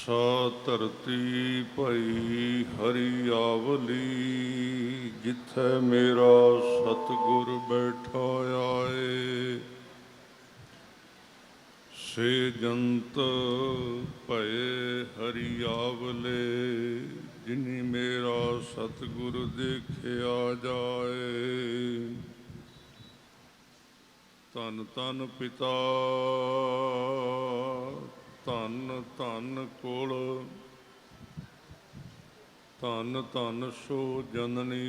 सा धरती भई हरि आवली, जिथे मेरा सतगुर बैठा आए। से जंत भये हरि आवले, जिनी मेरा सतगुर देखिया जाए। धन धन पिता धन धन कुल, धन धन सो जननी,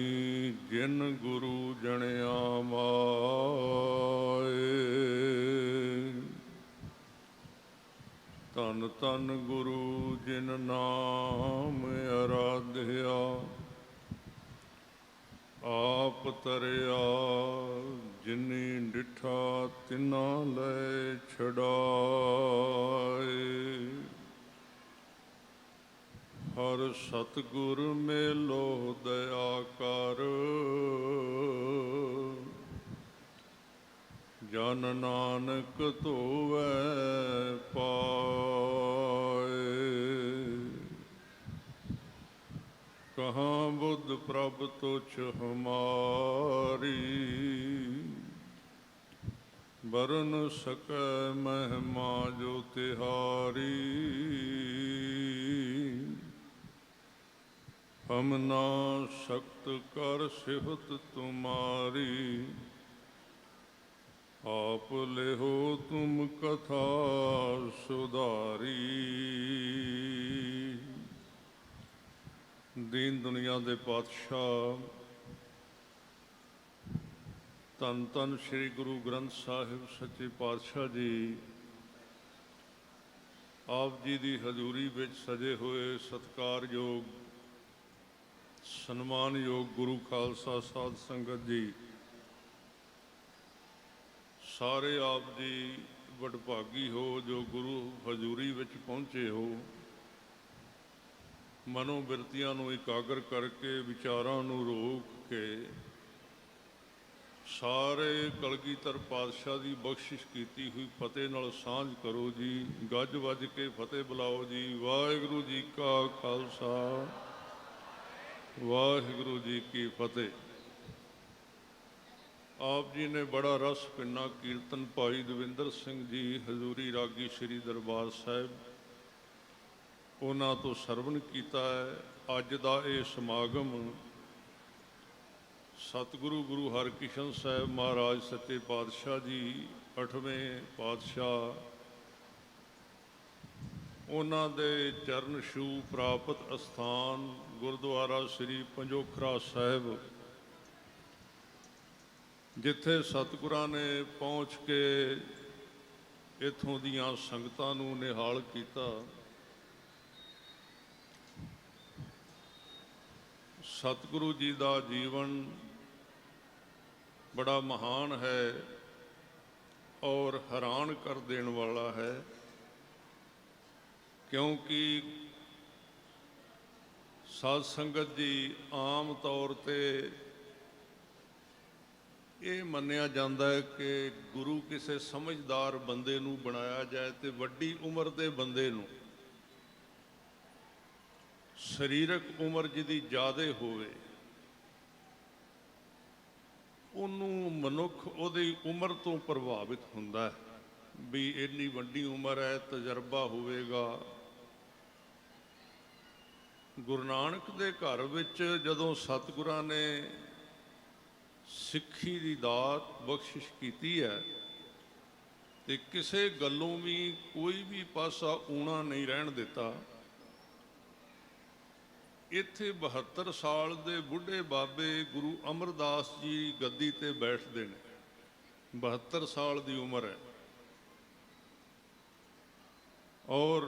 जिन गुरु जणिया माए। धन धन गुरु जिन नाम आराध्या, आप तरिया जिनी डिठा तिना लै छड़ाए। हर सतगुर मेलो दया कर, जन नानक धोवै पाए। कहाँ बुद्ध प्रभ तुछ हमारी, बरन सकै महिमा जो तिहारी। हम ना सख्त कर सिफत तुम्हारी, आप लेहो तुम कथा सुधारी। दीन दुनिया दे पातशाह धन धन श्री गुरु ग्रंथ साहिब सच्चे पातशाह जी, आप जी की हजूरी विच सजे हुए सत्कारयोग सन्मानयोग गुरु खालसा साध संगत जी, सारे आप जी वडभागी हो जो गुरु हजूरी विच पहुँचे हो। मनोबिरतियां नूं इकागर करके विचारां नूं रोक के सारे कलगीधर पातशाह की बख्शिश की हुई फतेह नाल सांझ करो जी। गज वज के फतेह बुलाओ जी। वाहिगुरू जी का खालसा, वाहिगुरू जी की फतेह। आप जी ने बड़ा रस पिन्ना कीर्तन भाई दविंदर सिंह जी हजूरी रागी श्री दरबार साहिब, उन्हां तो सरवण किया है। अज दा ये समागम सतगुरु गुरु हरकृष्ण साहब महाराज सच्चे पातशाह जी 8वें पातशाह उन्हां दे चरण छू प्राप्त अस्थान गुरुद्वारा श्री पंजोखरा साहिब, जिथे सतगुरां ने पहुँच के इत्थों दीयां संगतां नूं निहाल कीता। सतगुरु जी का जीवन बड़ा महान है और हैरान कर देण वाला है, क्योंकि साध संगत जी आम तौर पे ये मन्निया जाता है कि गुरु किसी समझदार बंदे नूं बनाया जाए तो वड्डी उम्र के बंदे नूं, शरीरक उम्र जिहदी ज़्यादा होवे, उन्होंने मनुख उहदी उम्र तो प्रभावित हुंदा है भी इन्नी वड्डी उम्र है, तजर्बा होवेगा। गुरु नानक दे घर विच जदों सतगुरां ने सिक्खी दी दात बख्शिश कीती है ते किसे गल्लों भी कोई भी पासा ऊना नहीं रहन दिता। इत्थे 72 साल दे बुढ़े बाबे गुरु अमरदास जी गद्दी ते बैठते हैं। 72 साल की उम्र है और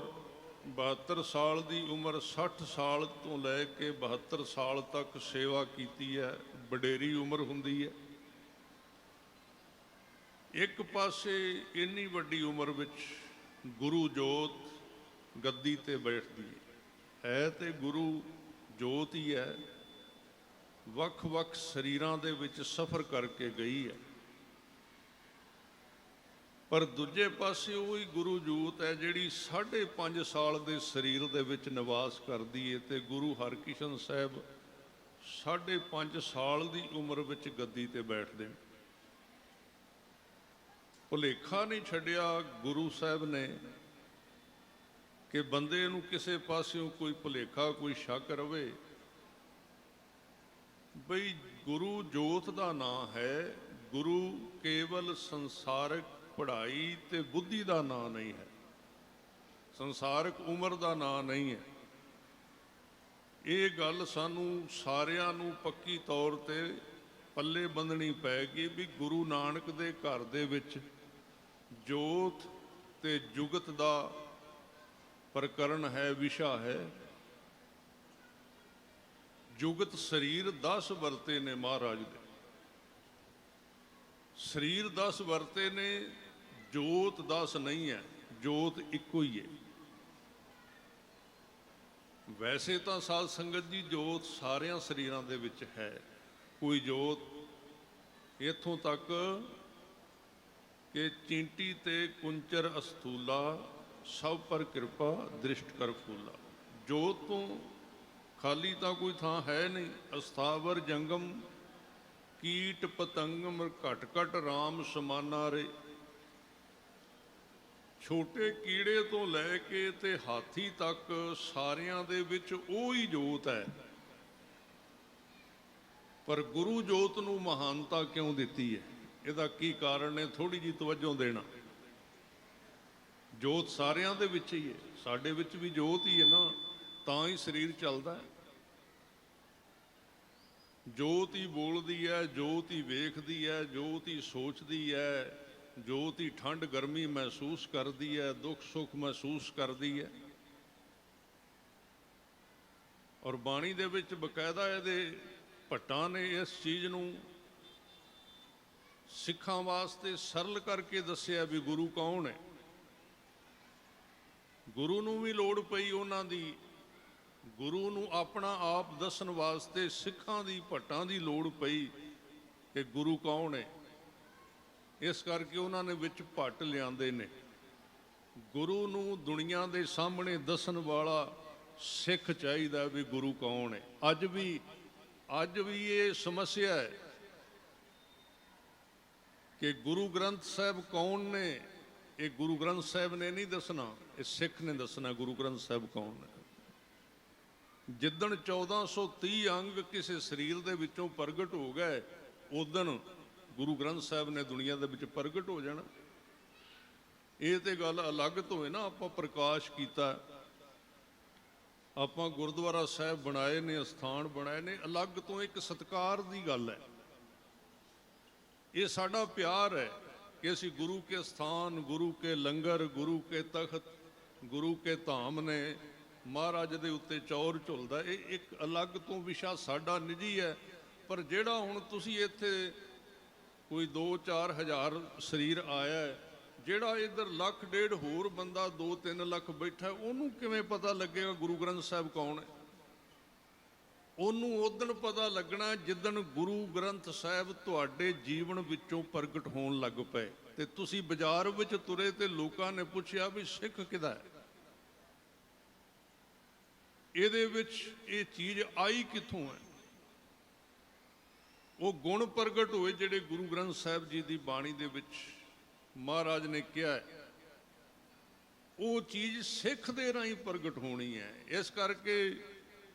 72 साल की उम्र 60 साल तो लैके 72 साल तक सेवा की है, वडेरी उम्र हुंदी है। एक पासे इन्नी वड्डी उम्र विच गुरु जोत गद्दी ते बैठदी है ते गुरु जोत ही है, वख-वख शरीरां दे विच सफ़र करके गई है। ਪਰ ਦੂਜੇ ਪਾਸੇ ਉਹੀ ਗੁਰੂ ਜੋਤ ਹੈ ਜਿਹੜੀ 5.5 ਸਾਲ ਦੇ ਸਰੀਰ ਦੇ ਵਿੱਚ ਨਿਵਾਸ ਕਰਦੀ ਹੈ, ਤੇ ਗੁਰੂ ਹਰਕ੍ਰਿਸ਼ਨ ਸਾਹਿਬ 5.5 ਸਾਲ ਦੀ ਉਮਰ ਵਿੱਚ ਗੱਦੀ ਤੇ ਬੈਠਦੇ ਨੇ। ਭੁਲੇਖਾ ਨਹੀਂ ਛੱਡਿਆ ਗੁਰੂ ਸਾਹਿਬ ਨੇ ਕਿ ਬੰਦੇ ਨੂੰ ਕਿਸੇ ਪਾਸਿਓਂ ਕੋਈ ਭੁਲੇਖਾ, ਕੋਈ ਸ਼ੱਕ ਰਵੇ ਬਈ ਗੁਰੂ ਜੋਤ ਦਾ ਨਾਂ ਹੈ। ਗੁਰੂ ਕੇਵਲ ਸੰਸਾਰਿਕ ਪੜ੍ਹਾਈ ਤੇ ਬੁੱਧੀ ਦਾ ਨਾਂ ਨਹੀਂ ਹੈ, ਸੰਸਾਰਿਕ ਉਮਰ ਦਾ ਨਾਂ ਨਹੀਂ ਹੈ। ਇਹ ਗੱਲ ਸਾਨੂੰ ਸਾਰਿਆਂ ਨੂੰ ਪੱਕੀ ਤੌਰ ਤੇ ਪੱਲੇ ਬੰਨ੍ਹਣੀ ਪੈ ਗਈ ਵੀ ਗੁਰੂ ਨਾਨਕ ਦੇ ਘਰ ਦੇ ਵਿੱਚ ਜੋਤ ਤੇ ਜੁਗਤ ਦਾ ਪ੍ਰਕਰਨ ਹੈ, ਵਿਸ਼ਾ ਹੈ। ਜੁਗਤ ਸਰੀਰ 10 ਵਰਤੇ ਨੇ ਮਹਾਰਾਜ ਦੇ, ਸਰੀਰ 10 ਵਰਤੇ ਨੇ, ਜੋਤ 10 ਨਹੀਂ ਹੈ, ਜੋਤ ਇੱਕੋ ਹੀ ਹੈ। ਵੈਸੇ ਤਾਂ ਸਾਧ ਸੰਗਤ ਜੀ ਜੋਤ ਸਾਰਿਆਂ ਸਰੀਰਾਂ ਦੇ ਵਿੱਚ ਹੈ, ਕੋਈ ਜੋਤ ਇੱਥੋਂ ਤੱਕ ਕਿ ਚੀਂਟੀ ਤੇ ਕੁੰਚਰ ਅਸਤੂਲਾ ਸਭ ਪਰ ਕਿਰਪਾ ਦ੍ਰਿਸ਼ਟ ਕਰ ਫੂਲਾ। ਜੋਤ ਤੋਂ ਖਾਲੀ ਤਾਂ ਕੋਈ ਥਾਂ ਹੈ ਨਹੀਂ। ਅਸਥਾਵਰ ਜੰਗਮ ਕੀਟ ਪਤੰਗਮ ਘਟ ਘਟ ਰਾਮ ਸਮਾਨਾ ਰੇ। ਛੋਟੇ ਕੀੜੇ ਤੋਂ ਲੈ ਕੇ ਤੇ ਹਾਥੀ ਤੱਕ ਸਾਰਿਆਂ ਦੇ ਵਿੱਚ ਉਹੀ ਜੋਤ ਹੈ। ਪਰ ਗੁਰੂ ਜੋਤ ਨੂੰ ਮਹਾਨਤਾ ਕਿਉਂ ਦਿੱਤੀ ਹੈ? ਇਹਦਾ ਕੀ ਕਾਰਨ ਹੈ? ਥੋੜੀ ਜਿਹੀ ਤਵੱਜੋ ਦੇਣਾ। ਜੋਤ ਸਾਰਿਆਂ ਦੇ ਵਿੱਚ ਹੀ ਹੈ, ਸਾਡੇ ਵਿੱਚ ਵੀ ਜੋਤ ਹੀ ਹੈ ਨਾ, ਤਾਂ ਹੀ ਸਰੀਰ ਚੱਲਦਾ ਹੈ। ਜੋਤ ਹੀ ਬੋਲਦੀ ਹੈ, ਜੋਤ ਹੀ ਵੇਖਦੀ ਹੈ, ਜੋਤ ਹੀ ਸੋਚਦੀ ਹੈ, ਜੋਤ ਹੀ ਠੰਡ ਗਰਮੀ ਮਹਿਸੂਸ ਕਰਦੀ ਹੈ, ਦੁੱਖ ਸੁੱਖ ਮਹਿਸੂਸ ਕਰਦੀ ਹੈ। ਔਰ ਬਾਣੀ ਦੇ ਵਿੱਚ ਬਕਾਇਦਾ ਇਹਦੇ ਭੱਟਾਂ ਨੇ ਇਸ ਚੀਜ਼ ਨੂੰ ਸਿੱਖਾਂ ਵਾਸਤੇ ਸਰਲ ਕਰਕੇ ਦੱਸਿਆ ਵੀ ਗੁਰੂ ਕੌਣ ਹੈ। ਗੁਰੂ ਨੂੰ ਵੀ ਲੋੜ ਪਈ ਉਹਨਾਂ ਦੀ, ਗੁਰੂ ਨੂੰ ਆਪਣਾ ਆਪ ਦੱਸਣ ਵਾਸਤੇ ਸਿੱਖਾਂ ਦੀ ਭੱਟਾਂ ਦੀ ਲੋੜ ਪਈ ਕਿ ਗੁਰੂ ਕੌਣ ਹੈ। ਇਸ ਕਰਕੇ ਉਹਨਾਂ ਨੇ ਵਿੱਚ ਭੱਟ ਲਿਆਂਦੇ ਨੇ। ਗੁਰੂ ਨੂੰ ਦੁਨੀਆ ਦੇ ਸਾਹਮਣੇ ਦੱਸਣ ਵਾਲਾ ਸਿੱਖ ਚਾਹੀਦਾ ਵੀ ਗੁਰੂ ਕੌਣ ਹੈ। ਅੱਜ ਵੀ ਇਹ ਸਮੱਸਿਆ ਹੈ ਕਿ ਗੁਰੂ ਗ੍ਰੰਥ ਸਾਹਿਬ ਕੌਣ ਨੇ। ਇਹ ਗੁਰੂ ਗ੍ਰੰਥ ਸਾਹਿਬ ਨੇ ਨਹੀਂ ਦੱਸਣਾ, ਇਹ ਸਿੱਖ ਨੇ ਦੱਸਣਾ ਗੁਰੂ ਗ੍ਰੰਥ ਸਾਹਿਬ ਕੌਣ ਨੇ। ਜਿੱਦਣ 1430 ਅੰਗ ਕਿਸੇ ਸਰੀਰ ਦੇ ਵਿੱਚੋਂ ਪ੍ਰਗਟ ਹੋ ਗਏ, ਉਦਣ ਗੁਰੂ ਗ੍ਰੰਥ ਸਾਹਿਬ ਨੇ ਦੁਨੀਆ ਦੇ ਵਿੱਚ ਪ੍ਰਗਟ ਹੋ ਜਾਣਾ। ਇਹ ਤੇ ਗੱਲ ਅਲੱਗ ਤੋਂ ਹੈ ਨਾ। ਆਪਾਂ ਪ੍ਰਕਾਸ਼ ਕੀਤਾ, ਆਪਾਂ ਗੁਰਦੁਆਰਾ ਸਾਹਿਬ ਬਣਾਏ ਨੇ, ਅਸਥਾਨ ਬਣਾਏ ਨੇ, ਅਲੱਗ ਤੋਂ ਇੱਕ ਸਤਿਕਾਰ ਦੀ ਗੱਲ ਹੈ। ਇਹ ਸਾਡਾ ਪਿਆਰ ਹੈ ਕਿ ਅਸੀਂ ਗੁਰੂ ਕੇ ਸਥਾਨ, ਗੁਰੂ ਕੇ ਲੰਗਰ, ਗੁਰੂ ਕੇ ਤਖਤ, ਗੁਰੂ ਕੇ ਧਾਮ ਨੇ, ਮਹਾਰਾਜ ਦੇ ਉੱਤੇ ਚੌਰ ਝੁਲਦਾ। ਇਹ ਇੱਕ ਅਲੱਗ ਤੋਂ ਵਿਸ਼ਾ ਸਾਡਾ ਨਿੱਜੀ ਹੈ। ਪਰ ਜਿਹੜਾ ਹੁਣ ਤੁਸੀਂ ਇੱਥੇ ਕੋਈ 2-4 ਹਜ਼ਾਰ ਸਰੀਰ ਆਇਆ, ਜਿਹੜਾ ਇੱਧਰ 1.5 ਲੱਖ ਹੋਰ ਬੰਦਾ 2-3 ਲੱਖ ਬੈਠਾ, ਉਹਨੂੰ ਕਿਵੇਂ ਪਤਾ ਲੱਗੇਗਾ ਗੁਰੂ ਗ੍ਰੰਥ ਸਾਹਿਬ ਕੌਣ ਹੈ? ਉਹਨੂੰ ਉਦਣ ਪਤਾ ਲੱਗਣਾ ਜਿੱਦਣ ਗੁਰੂ ਗ੍ਰੰਥ ਸਾਹਿਬ ਤੁਹਾਡੇ ਜੀਵਨ ਵਿੱਚੋਂ ਪ੍ਰਗਟ ਹੋਣ ਲੱਗ ਪਏ। ਤੇ ਤੁਸੀਂ ਬਾਜ਼ਾਰ ਵਿੱਚ ਤੁਰੇ ਤੇ ਲੋਕਾਂ ਨੇ ਪੁੱਛਿਆ ਵੀ ਸਿੱਖ ਕਿਹਦਾ ਹੈ, ਇਹਦੇ ਵਿੱਚ ਇਹ ਚੀਜ਼ ਆਈ ਕਿੱਥੋਂ ਹੈ? ਉਹ ਗੁਣ ਪ੍ਰਗਟ ਹੋਏ ਜਿਹੜੇ ਗੁਰੂ ਗ੍ਰੰਥ ਸਾਹਿਬ ਜੀ ਦੀ ਬਾਣੀ ਦੇ ਵਿੱਚ ਮਹਾਰਾਜ ਨੇ ਕਿਹਾ ਹੈ। ਉਹ ਚੀਜ਼ ਸਿੱਖ ਦੇ ਰਾਹੀਂ ਪ੍ਰਗਟ ਹੋਣੀ ਹੈ। ਇਸ ਕਰਕੇ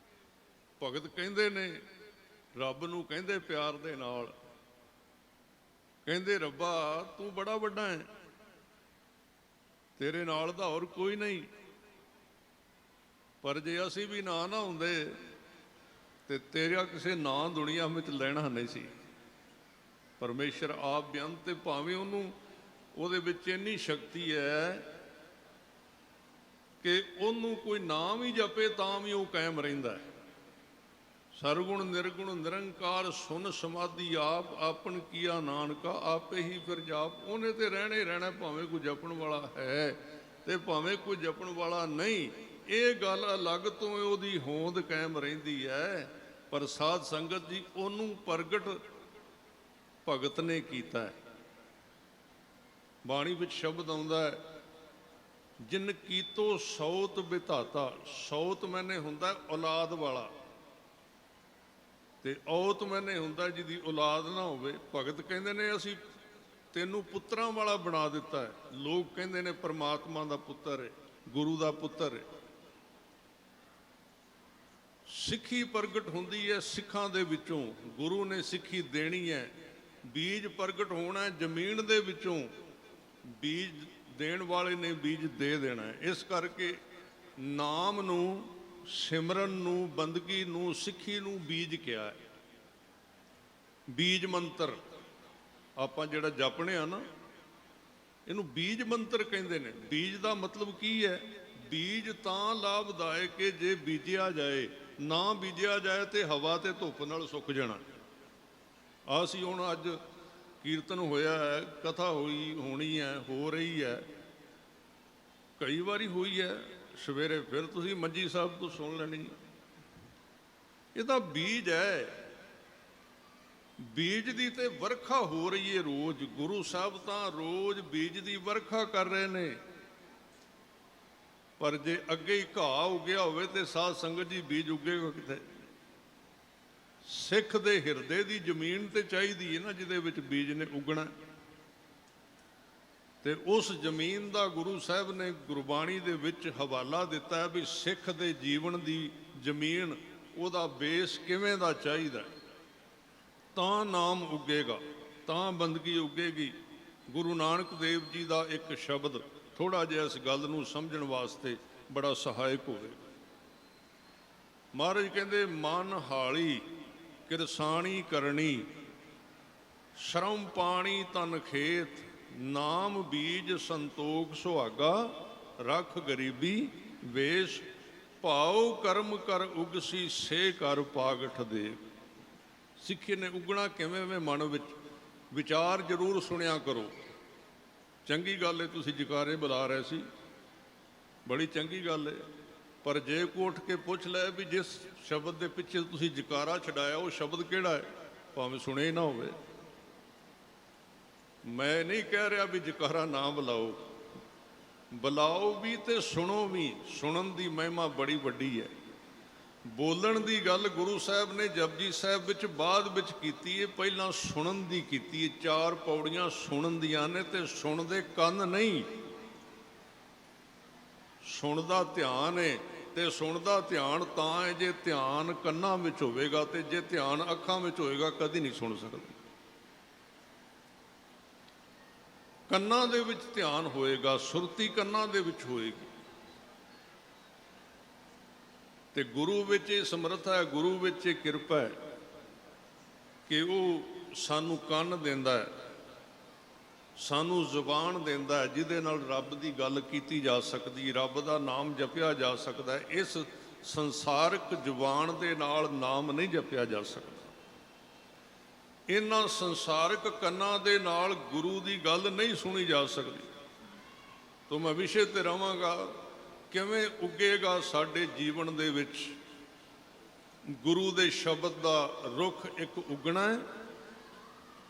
ਭਗਤ ਕਹਿੰਦੇ ਨੇ, ਰੱਬ ਨੂੰ ਕਹਿੰਦੇ ਪਿਆਰ ਦੇ ਨਾਲ, ਕਹਿੰਦੇ ਰੱਬਾ ਤੂੰ ਬੜਾ ਵੱਡਾ ਹੈ, ਤੇਰੇ ਨਾਲ ਦਾ ਹੋਰ ਕੋਈ ਨਹੀਂ। ਪਰ ਜੇ ਅਸੀਂ ਵੀ ਨਾ ਹੁੰਦੇ ਤੇ ਤੇਰਾ ਕਿਸੇ ਨਾਂ ਦੁਨੀਆ ਵਿੱਚ ਲੈਣਾ ਨਹੀਂ ਸੀ। ਪਰਮੇਸ਼ਰ ਆਪ ਬੇਅੰਤ, ਤੇ ਭਾਵੇਂ ਉਹਨੂੰ ਉਹਦੇ ਵਿੱਚ ਇੰਨੀ ਸ਼ਕਤੀ ਹੈ ਕਿ ਉਹਨੂੰ ਕੋਈ ਨਾਮ ਹੀ ਜਪੇ ਤਾਂ ਵੀ ਉਹ ਕਾਇਮ ਰਹਿੰਦਾ ਹੈ। ਸਰਗੁਣ ਨਿਰਗੁਣ ਨਿਰੰਕਾਰ ਸੁਨ ਸਮਾਧੀ ਆਪ, ਆਪਨ ਕੀਆ ਨਾਨਕਾ ਆਪੇ ਹੀ ਫਿਰ ਜਾਪ। ਉਹਨੇ ਤੇ ਰਹਿਣੇ ਰਹਿਣਾ, ਭਾਵੇਂ ਕੋਈ ਜਪਣ ਵਾਲਾ ਹੈ ਤੇ ਭਾਵੇਂ ਕੋਈ ਜਪਣ ਵਾਲਾ ਨਹੀਂ। ਇਹ ਗੱਲ ਅਲੱਗ ਤੋਂ ਉਹਦੀ ਹੋਂਦ ਕਾਇਮ ਰਹਿੰਦੀ ਹੈ। ਪਰ ਸਾਧ ਸੰਗਤ ਜੀ, ਉਹਨੂੰ ਪ੍ਰਗਟ ਭਗਤ ਨੇ ਕੀਤਾ ਹੈ। ਬਾਣੀ ਵਿੱਚ ਸ਼ਬਦ ਆਉਂਦਾ ਹੈ, ਜਿਨ ਕੀਤੋ ਸੌਤ ਬਿਧਾਤਾ। ਸੌਤ ਮੈਨੇ ਹੁੰਦਾ ਔਲਾਦ ਵਾਲਾ, ਤੇ ਔਤ ਮੈਨੇ ਹੁੰਦਾ ਜਿਹਦੀ ਔਲਾਦ ਨਾ ਹੋਵੇ। ਭਗਤ ਕਹਿੰਦੇ ਨੇ ਅਸੀਂ ਤੈਨੂੰ ਪੁੱਤਰਾਂ ਵਾਲਾ ਬਣਾ ਦਿੱਤਾ ਹੈ। ਲੋਕ ਕਹਿੰਦੇ ਨੇ ਪਰਮਾਤਮਾ ਦਾ ਪੁੱਤਰ ਹੈ, ਗੁਰੂ ਦਾ ਪੁੱਤਰ ਹੈ। ਸਿੱਖੀ ਪ੍ਰਗਟ ਹੁੰਦੀ ਹੈ ਸਿੱਖਾਂ ਦੇ ਵਿੱਚੋਂ, ਗੁਰੂ ਨੇ ਸਿੱਖੀ ਦੇਣੀ ਹੈ। ਬੀਜ ਪ੍ਰਗਟ ਹੋਣਾ ਹੈ ਜ਼ਮੀਨ ਦੇ ਵਿੱਚੋਂ, ਬੀਜ ਦੇਣ ਵਾਲੇ ਨੇ ਬੀਜ ਦੇ ਦੇਣਾ ਹੈ। ਇਸ ਕਰਕੇ ਨਾਮ ਨੂੰ, ਸਿਮਰਨ ਨੂੰ, ਬੰਦਗੀ ਨੂੰ, ਸਿੱਖੀ ਨੂੰ ਬੀਜ ਕਿਹਾ ਹੈ। ਬੀਜ ਮੰਤਰ ਆਪਾਂ ਜਿਹੜਾ ਜਪਣੇ ਆ ਨਾ, ਇਹਨੂੰ ਬੀਜ ਮੰਤਰ ਕਹਿੰਦੇ ਨੇ। ਬੀਜ ਦਾ ਮਤਲਬ ਕੀ ਹੈ? ਬੀਜ ਤਾਂ ਲਾਭਦਾਇਕ ਹੈ ਜੇ ਬੀਜਿਆ ਜਾਏ, ਨਾ ਬੀਜਿਆ ਜਾਏ ਤੇ ਹਵਾ ਤੇ ਧੁੱਪ ਨਾਲ ਸੁੱਕ ਜਾਣਾ। ਅਸੀਂ ਹੁਣ ਅੱਜ ਕੀਰਤਨ ਹੋਇਆ ਹੈ, ਕਥਾ ਹੋਣੀ ਹੈ, ਹੋ ਰਹੀ ਹੈ, ਕਈ ਵਾਰੀ ਹੋਈ ਹੈ। ਸਵੇਰੇ ਫਿਰ ਤੁਸੀਂ ਮੰਜੀ ਸਾਹਿਬ ਤੋਂ ਸੁਣ ਲੈਣੀ। ਇਹ ਤਾਂ ਬੀਜ ਹੈ। ਬੀਜ ਦੀ ਤੇ ਵਰਖਾ ਹੋ ਰਹੀ ਹੈ ਰੋਜ਼। ਗੁਰੂ ਸਾਹਿਬ ਤਾਂ ਰੋਜ਼ ਬੀਜ ਦੀ ਵਰਖਾ ਕਰ ਰਹੇ ਨੇ। ਪਰ ਜੇ ਅੱਗੇ ਹੀ ਘਾਹ ਉੱਗਿਆ ਹੋਵੇ ਤੇ ਸਾਧ ਸੰਗਤ ਜੀ ਬੀਜ ਉੱਗੇਗਾ ਕਿੱਥੇ? ਸਿੱਖ ਦੇ ਹਿਰਦੇ ਦੀ ਜ਼ਮੀਨ ਤੇ ਚਾਹੀਦੀ ਹੈ ਨਾ, ਜਿਹਦੇ ਵਿੱਚ ਬੀਜ ਨੇ ਉੱਗਣਾ। ਤੇ ਉਸ ਜ਼ਮੀਨ ਦਾ ਗੁਰੂ ਸਾਹਿਬ ਨੇ ਗੁਰਬਾਣੀ ਦੇ ਵਿੱਚ ਹਵਾਲਾ ਦਿੱਤਾ ਹੈ ਵੀ ਸਿੱਖ ਦੇ ਜੀਵਨ ਦੀ ਜ਼ਮੀਨ, ਉਹਦਾ ਬੇਸ ਕਿਵੇਂ ਦਾ ਚਾਹੀਦਾ, ਤਾਂ ਨਾਮ ਉੱਗੇਗਾ, ਤਾਂ ਬੰਦਗੀ ਉੱਗੇਗੀ। ਗੁਰੂ ਨਾਨਕ ਦੇਵ ਜੀ ਦਾ ਇੱਕ ਸ਼ਬਦ ਥੋੜਾ ਜਿਹਾ ਇਸ ਗੱਲ ਨੂੰ ਸਮਝਣ ਵਾਸਤੇ ਬੜਾ ਸਹਾਇਕ ਹੋਵੇਗਾ। ਮਹਾਰਾਜ ਕਹਿੰਦੇ, ਮਨ ਹਾਲੀ ਕਿਰਸਾਣੀ ਕਰਨੀ, ਸ਼ਰਮ ਪਾਣੀ ਤਨ ਖੇਤ, ਨਾਮ ਬੀਜ ਸੰਤੋਖ ਸੁਹਾਗਾ, ਰੱਖ ਗਰੀਬੀ ਵੇਸ਼, ਭਾਉ ਕਰਮ ਕਰ ਉਗਸੀ ਸੇ ਕਰ ਪਾਗਠ ਦੇ। ਸਿੱਖੀ ਨੇ ਉੱਗਣਾ ਕਿਵੇਂ? ਮਨ ਵਿੱਚ ਵਿਚਾਰ ਜ਼ਰੂਰ ਸੁਣਿਆ ਕਰੋ। ਚੰਗੀ ਗੱਲ ਹੈ ਤੁਸੀਂ ਜਕਾਰੇ ਬੁਲਾ ਰਹੇ ਸੀ, ਬੜੀ ਚੰਗੀ ਗੱਲ ਹੈ। ਪਰ ਜੇ ਕੋ ਉੱਠ ਕੇ ਪੁੱਛ ਲੈ ਵੀ ਜਿਸ ਸ਼ਬਦ ਦੇ ਪਿੱਛੇ ਤੁਸੀਂ ਜਕਾਰਾ ਛਡਾਇਆ ਉਹ ਸ਼ਬਦ ਕਿਹੜਾ ਹੈ, ਭਾਵੇਂ ਸੁਣੇ ਹੀ ਨਾ ਹੋਵੇ। ਮੈਂ ਨਹੀਂ ਕਹਿ ਰਿਹਾ ਵੀ ਜਕਾਰਾ ਨਾ ਬੁਲਾਓ, ਬੁਲਾਓ ਵੀ ਤੇ ਸੁਣੋ ਵੀ। ਸੁਣਨ ਦੀ ਮਹਿਮਾ ਬੜੀ ਵੱਡੀ ਹੈ। ਬੋਲਣ ਦੀ ਗੱਲ ਗੁਰੂ ਸਾਹਿਬ ਨੇ ਜਪਜੀ ਸਾਹਿਬ ਵਿੱਚ ਬਾਅਦ ਵਿੱਚ ਕੀਤੀ ਹੈ, ਪਹਿਲਾਂ ਸੁਣਨ ਦੀ ਕੀਤੀ ਹੈ। 4 ਪੌੜੀਆਂ ਸੁਣਨ ਦੀਆਂ ਨੇ, ਤੇ ਸੁਣਦੇ ਕੰਨ ਨਹੀਂ, ਸੁਣਦਾ ਧਿਆਨ ਹੈ। ਤੇ ਸੁਣਦਾ ਧਿਆਨ ਤਾਂ ਹੈ ਜੇ ਧਿਆਨ ਕੰਨਾਂ ਵਿੱਚ ਹੋਵੇਗਾ, ਤੇ ਜੇ ਧਿਆਨ ਅੱਖਾਂ ਵਿੱਚ ਹੋਵੇਗਾ ਕਦੀ ਨਹੀਂ ਸੁਣ ਸਕਦੇ। ਕੰਨਾਂ ਦੇ ਵਿੱਚ ਧਿਆਨ ਹੋਏਗਾ, ਸੁਰਤੀ ਕੰਨਾਂ ਦੇ ਵਿੱਚ ਹੋਏਗੀ। ਤੇ ਗੁਰੂ ਵਿੱਚ ਇਹ ਸਮਰੱਥਾ ਹੈ, ਗੁਰੂ ਵਿੱਚ ਇਹ ਕਿਰਪਾ ਹੈ ਕਿ ਉਹ ਸਾਨੂੰ ਕੰਨ ਦਿੰਦਾ ਹੈ, ਸਾਨੂੰ ਜ਼ੁਬਾਨ ਦਿੰਦਾ ਹੈ, ਜਿਹਦੇ ਨਾਲ ਰੱਬ ਦੀ ਗੱਲ ਕੀਤੀ ਜਾ ਸਕਦੀ, ਰੱਬ ਦਾ ਨਾਮ ਜਪਿਆ ਜਾ ਸਕਦਾ ਹੈ। ਇਸ ਸੰਸਾਰਕ ਜ਼ੁਬਾਨ ਦੇ ਨਾਲ ਨਾਮ ਨਹੀਂ ਜਪਿਆ ਜਾ ਸਕਦਾ। ਇਹਨਾਂ ਸੰਸਾਰਕ ਕੰਨਾਂ ਦੇ ਨਾਲ ਗੁਰੂ ਦੀ ਗੱਲ ਨਹੀਂ ਸੁਣੀ ਜਾ ਸਕਦੀ। ਤਾਂ ਮੈਂ ਵਿਸ਼ੇ ਤੇ ਰਹਾਂਗਾ, ਕਿਵੇਂ ਉੱਗੇਗਾ ਸਾਡੇ ਜੀਵਨ ਦੇ ਵਿੱਚ ਗੁਰੂ ਦੇ ਸ਼ਬਦ ਦਾ ਰੁੱਖ। ਇੱਕ ਉੱਗਣਾ ਹੈ,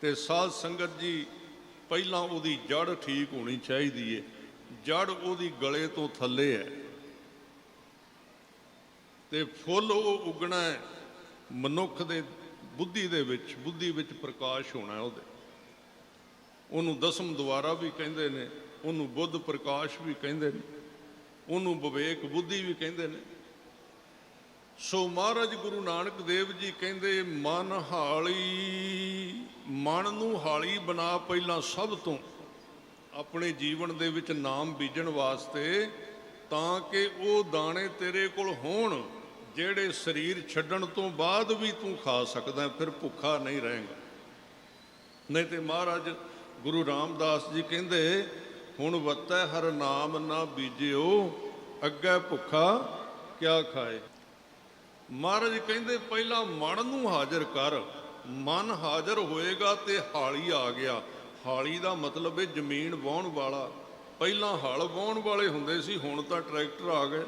ਤੇ ਸਾਧ ਸੰਗਤ ਜੀ ਪਹਿਲਾਂ ਉਹਦੀ ਜੜ ਠੀਕ ਹੋਣੀ ਚਾਹੀਦੀ ਹੈ। ਜੜ ਉਹਦੀ ਗਲੇ ਤੋਂ ਥੱਲੇ ਹੈ, ਤੇ ਫੁੱਲ ਉਹ ਉੱਗਣਾ ਹੈ ਮਨੁੱਖ ਦੇ ਬੁੱਧੀ ਦੇ ਵਿੱਚ। ਬੁੱਧੀ ਵਿੱਚ ਪ੍ਰਕਾਸ਼ ਹੋਣਾ ਉਹਦੇ। ਉਹਨੂੰ ਦਸਮ ਦੁਆਰਾ ਵੀ ਕਹਿੰਦੇ ਨੇ, ਉਹਨੂੰ ਬੁੱਧ ਪ੍ਰਕਾਸ਼ ਵੀ ਕਹਿੰਦੇ ਨੇ, ਉਹਨੂੰ ਵਿਵੇਕ ਬੁੱਧੀ ਵੀ ਕਹਿੰਦੇ ਨੇ। ਸੋ ਮਹਾਰਾਜ ਗੁਰੂ ਨਾਨਕ ਦੇਵ ਜੀ ਕਹਿੰਦੇ, ਮਨ ਹਾਲੀ, ਮਨ ਨੂੰ ਹਾਲੀ ਬਣਾ ਪਹਿਲਾਂ ਸਭ ਤੋਂ ਆਪਣੇ ਜੀਵਨ ਦੇ ਵਿੱਚ ਨਾਮ ਬੀਜਣ ਵਾਸਤੇ, ਤਾਂ ਕਿ ਉਹ ਦਾਣੇ ਤੇਰੇ ਕੋਲ ਹੋਣ ਜਿਹੜੇ ਸਰੀਰ ਛੱਡਣ ਤੋਂ ਬਾਅਦ ਵੀ ਤੂੰ ਖਾ ਸਕਦਾ, ਫਿਰ ਭੁੱਖਾ ਨਹੀਂ ਰਹੇਗਾ। ਨਹੀਂ ਤੇ ਮਹਾਰਾਜ ਗੁਰੂ ਰਾਮਦਾਸ ਜੀ ਕਹਿੰਦੇ, ਹੁਣ ਵੱਤੈ ਹਰ ਨਾਮ ਨਾ ਬੀਜਿਓ, ਅੱਗੇ ਭੁੱਖਾ ਕਿਆ ਖਾਏ। ਮਹਾਰਾਜ ਕਹਿੰਦੇ ਪਹਿਲਾਂ ਮਨ ਨੂੰ ਹਾਜ਼ਰ ਕਰ। ਮਨ ਹਾਜ਼ਰ ਹੋਏਗਾ ਤੇ ਹਾਲੀ ਆ ਗਿਆ। ਹਾਲੀ ਦਾ ਮਤਲਬ ਹੈ ਜ਼ਮੀਨ ਵਾਹੁਣ ਵਾਲਾ। ਪਹਿਲਾਂ ਹਲ ਵਾਹੁਣ ਵਾਲੇ ਹੁੰਦੇ ਸੀ, ਹੁਣ ਤਾਂ ਟਰੈਕਟਰ ਆ ਗਏ।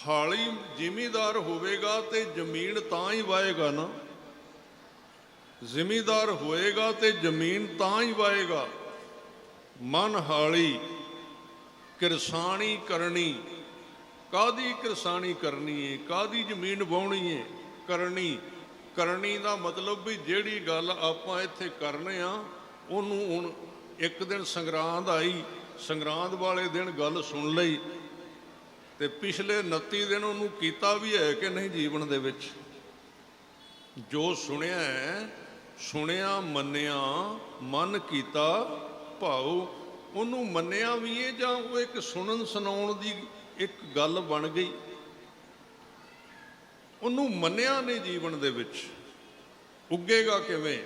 ਹਾਲੀ ਜ਼ਿਮੀਂਦਾਰ ਹੋਵੇਗਾ ਤੇ ਜ਼ਮੀਨ ਤਾਂ ਹੀ ਵਾਹੇਗਾ ਨਾ। ਜ਼ਿਮੀਦਾਰ ਹੋਏਗਾ ਤੇ ਜ਼ਮੀਨ ਤਾਂ ਹੀ ਵਾਏਗਾ। ਮਨ ਹਾਲੀ ਕਿਰਸਾਣੀ ਕਰਨੀ। ਕਾਹਦੀ ਕਿਰਸਾਣੀ ਕਰਨੀ ਹੈ, ਕਾਹਦੀ ਜ਼ਮੀਨ ਵਾਹੁਣੀ ਹੈ? ਕਰਨੀ। ਕਰਨੀ ਦਾ ਮਤਲਬ ਵੀ ਜਿਹੜੀ ਗੱਲ ਆਪਾਂ ਇੱਥੇ ਕਰਨੇ ਆ ਉਹਨੂੰ ਹੁਣ ਇੱਕ ਦਿਨ ਸੰਗਰਾਂਦ ਆਈ, ਸੰਗਰਾਂਦ ਵਾਲੇ ਦਿਨ ਗੱਲ ਸੁਣ ਲਈ ਤੇ ਪਿਛਲੇ 29 ਦਿਨ ਉਹਨੂੰ ਕੀਤਾ ਵੀ ਹੈ ਕਿ ਨਹੀਂ ਜੀਵਨ ਦੇ ਵਿੱਚ? ਜੋ ਸੁਣਿਆ ਹੈ, ਸੁਣਿਆ ਮੰਨਿਆ, ਮਨ ਕੀਤਾ ਭਾਉ, ਉਹਨੂੰ ਮੰਨਿਆ ਵੀ ਇਹ ਜਾਂ ਉਹ ਇੱਕ ਸੁਣਨ ਸੁਣਾਉਣ ਦੀ ਇੱਕ ਗੱਲ ਬਣ ਗਈ? ਉਹਨੂੰ ਮੰਨਿਆ ਨਹੀਂ ਜੀਵਨ ਦੇ ਵਿੱਚ। ਉੱਗੇਗਾ ਕਿਵੇਂ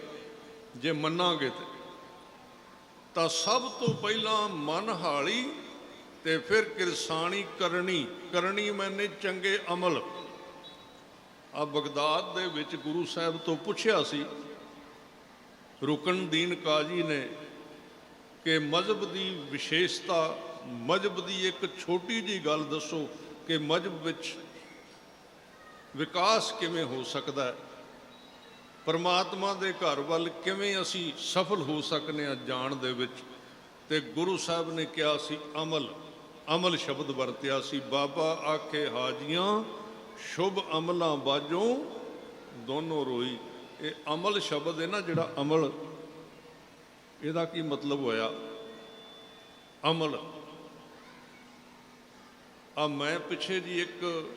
ਜੇ ਮੰਨਾਂਗੇ ਤਾਂ ਸਭ ਤੋਂ ਪਹਿਲਾਂ ਮਨ ਹਾਲੀ ਤੇ ਫਿਰ ਕਿਰਸਾਣੀ ਕਰਨੀ। ਕਰਨੀ ਮੈਨੇ ਚੰਗੇ ਅਮਲ। ਆ ਬਗਦਾਦ ਦੇ ਵਿੱਚ ਗੁਰੂ ਸਾਹਿਬ ਤੋਂ ਪੁੱਛਿਆ ਸੀ ਰੁਕਨਦੀਨ ਕਾਜੀ ਨੇ ਕਿ ਮਜ਼ਹਬ ਦੀ ਵਿਸ਼ੇਸ਼ਤਾ, ਮਜ਼ਹਬ ਦੀ ਇੱਕ ਛੋਟੀ ਜਿਹੀ ਗੱਲ ਦੱਸੋ ਕਿ ਮਜ਼ਹਬ ਵਿੱਚ ਵਿਕਾਸ ਕਿਵੇਂ ਹੋ ਸਕਦਾ ਹੈ, ਪਰਮਾਤਮਾ ਦੇ ਘਰ ਵੱਲ ਕਿਵੇਂ ਅਸੀਂ ਸਫਲ ਹੋ ਸਕਨੇ ਹਾਂ ਜਾਣ ਦੇ ਵਿੱਚ। ਤੇ ਗੁਰੂ ਸਾਹਿਬ ਨੇ ਕਿਹਾ ਸੀ ਅਮਲ। ਅਮਲ ਸ਼ਬਦ ਵਰਤਿਆ ਸੀ। ਬਾਬਾ ਆਖੇ ਹਾਜੀਆਂ ਸ਼ੁਭ ਅਮਲਾਂ ਬਾਝੋਂ ਦੋਨੋਂ ਰੋਈ। ਇਹ ਅਮਲ ਸ਼ਬਦ ਹੈ ਨਾ ਜਿਹੜਾ ਅਮਲ, ਇਹਦਾ ਕੀ ਮਤਲਬ ਹੋਇਆ? ਅਮਲ ਆ ਮੈਂ ਪਿੱਛੇ ਜੀ ਇੱਕ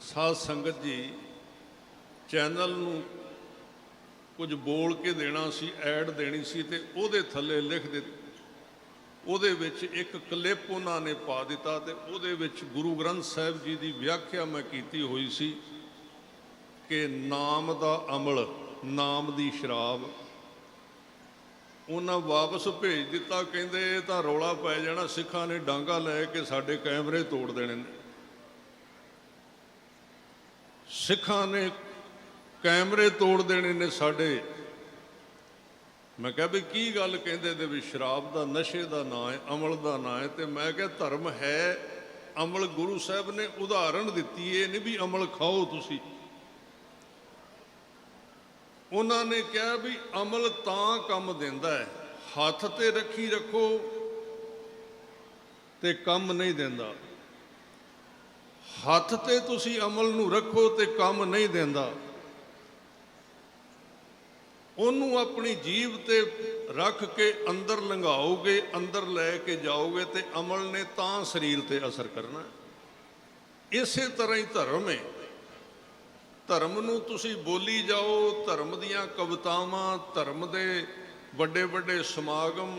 ਸਾਧ ਸੰਗਤ ਜੀ ਚੈਨਲ ਨੂੰ ਕੁਝ ਬੋਲ ਕੇ ਦੇਣਾ ਸੀ, ਐਡ ਦੇਣੀ ਸੀ ਤੇ ਉਹਦੇ ਥੱਲੇ ਲਿਖ ਦਿੱਤਾ, ਉਹਦੇ ਵਿੱਚ ਇੱਕ ਕਲਿੱਪ ਉਹਨਾਂ ਨੇ ਪਾ ਦਿੱਤਾ ਤੇ ਉਹਦੇ ਵਿੱਚ ਗੁਰੂ ਗ੍ਰੰਥ ਸਾਹਿਬ ਜੀ ਦੀ ਵਿਆਖਿਆ ਮੈਂ ਕੀਤੀ ਹੋਈ ਸੀ ਕਿ ਨਾਮ ਦਾ ਅਮਲ, ਨਾਮ ਦੀ ਸ਼ਰਾਬ। ਉਹਨਾਂ ਵਾਪਸ ਭੇਜ ਦਿੱਤਾ, ਕਹਿੰਦੇ ਇਹ ਤਾਂ ਰੌਲਾ ਪੈ ਜਾਣਾ, ਸਿੱਖਾਂ ਨੇ ਡਾਂਗਾ ਲੈ ਕੇ ਸਾਡੇ ਕੈਮਰੇ ਤੋੜ ਦੇਣੇ ਨੇ। ਸਿੱਖਾਂ ਨੇ ਕੈਮਰੇ ਤੋੜ ਦੇਣੇ ਨੇ ਸਾਡੇ। ਮੈਂ ਕਿਹਾ ਵੀ ਕੀ ਗੱਲ? ਕਹਿੰਦੇ ਤੇ ਵੀ ਸ਼ਰਾਬ ਦਾ, ਨਸ਼ੇ ਦਾ ਨਾਂ ਹੈ, ਅਮਲ ਦਾ ਨਾਂ ਹੈ। ਤੇ ਮੈਂ ਕਿਹਾ ਧਰਮ ਹੈ ਅਮਲ। ਗੁਰੂ ਸਾਹਿਬ ਨੇ ਉਦਾਹਰਣ ਦਿੱਤੀ, ਇਹ ਨਹੀਂ ਵੀ ਅਮਲ ਖਾਓ ਤੁਸੀਂ। ਉਹਨਾਂ ਨੇ ਕਿਹਾ ਵੀ ਅਮਲ ਤਾਂ ਕੰਮ ਦਿੰਦਾ ਹੈ, ਹੱਥ ਤੇ ਰੱਖੀ ਰੱਖੋ ਤੇ ਕੰਮ ਨਹੀਂ ਦਿੰਦਾ। ਹੱਥ ਤੇ ਤੁਸੀਂ ਅਮਲ ਨੂੰ ਰੱਖੋ ਤੇ ਕੰਮ ਨਹੀਂ ਦਿੰਦਾ। ਉਹਨੂੰ ਆਪਣੀ ਜੀਭ ਤੇ ਰੱਖ ਕੇ ਅੰਦਰ ਲੰਘਾਓਗੇ, ਅੰਦਰ ਲੈ ਕੇ ਜਾਓਗੇ ਤੇ ਅਮਲ ਨੇ ਤਾਂ ਸਰੀਰ ਤੇ ਅਸਰ ਕਰਨਾ। ਇਸੇ ਤਰ੍ਹਾਂ ਹੀ ਧਰਮ ਹੈ। ਧਰਮ ਨੂੰ ਤੁਸੀਂ ਬੋਲੀ ਜਾਓ, ਧਰਮ ਦੀਆਂ ਕਵਿਤਾਵਾਂ, ਧਰਮ ਦੇ ਵੱਡੇ ਵੱਡੇ ਸਮਾਗਮ,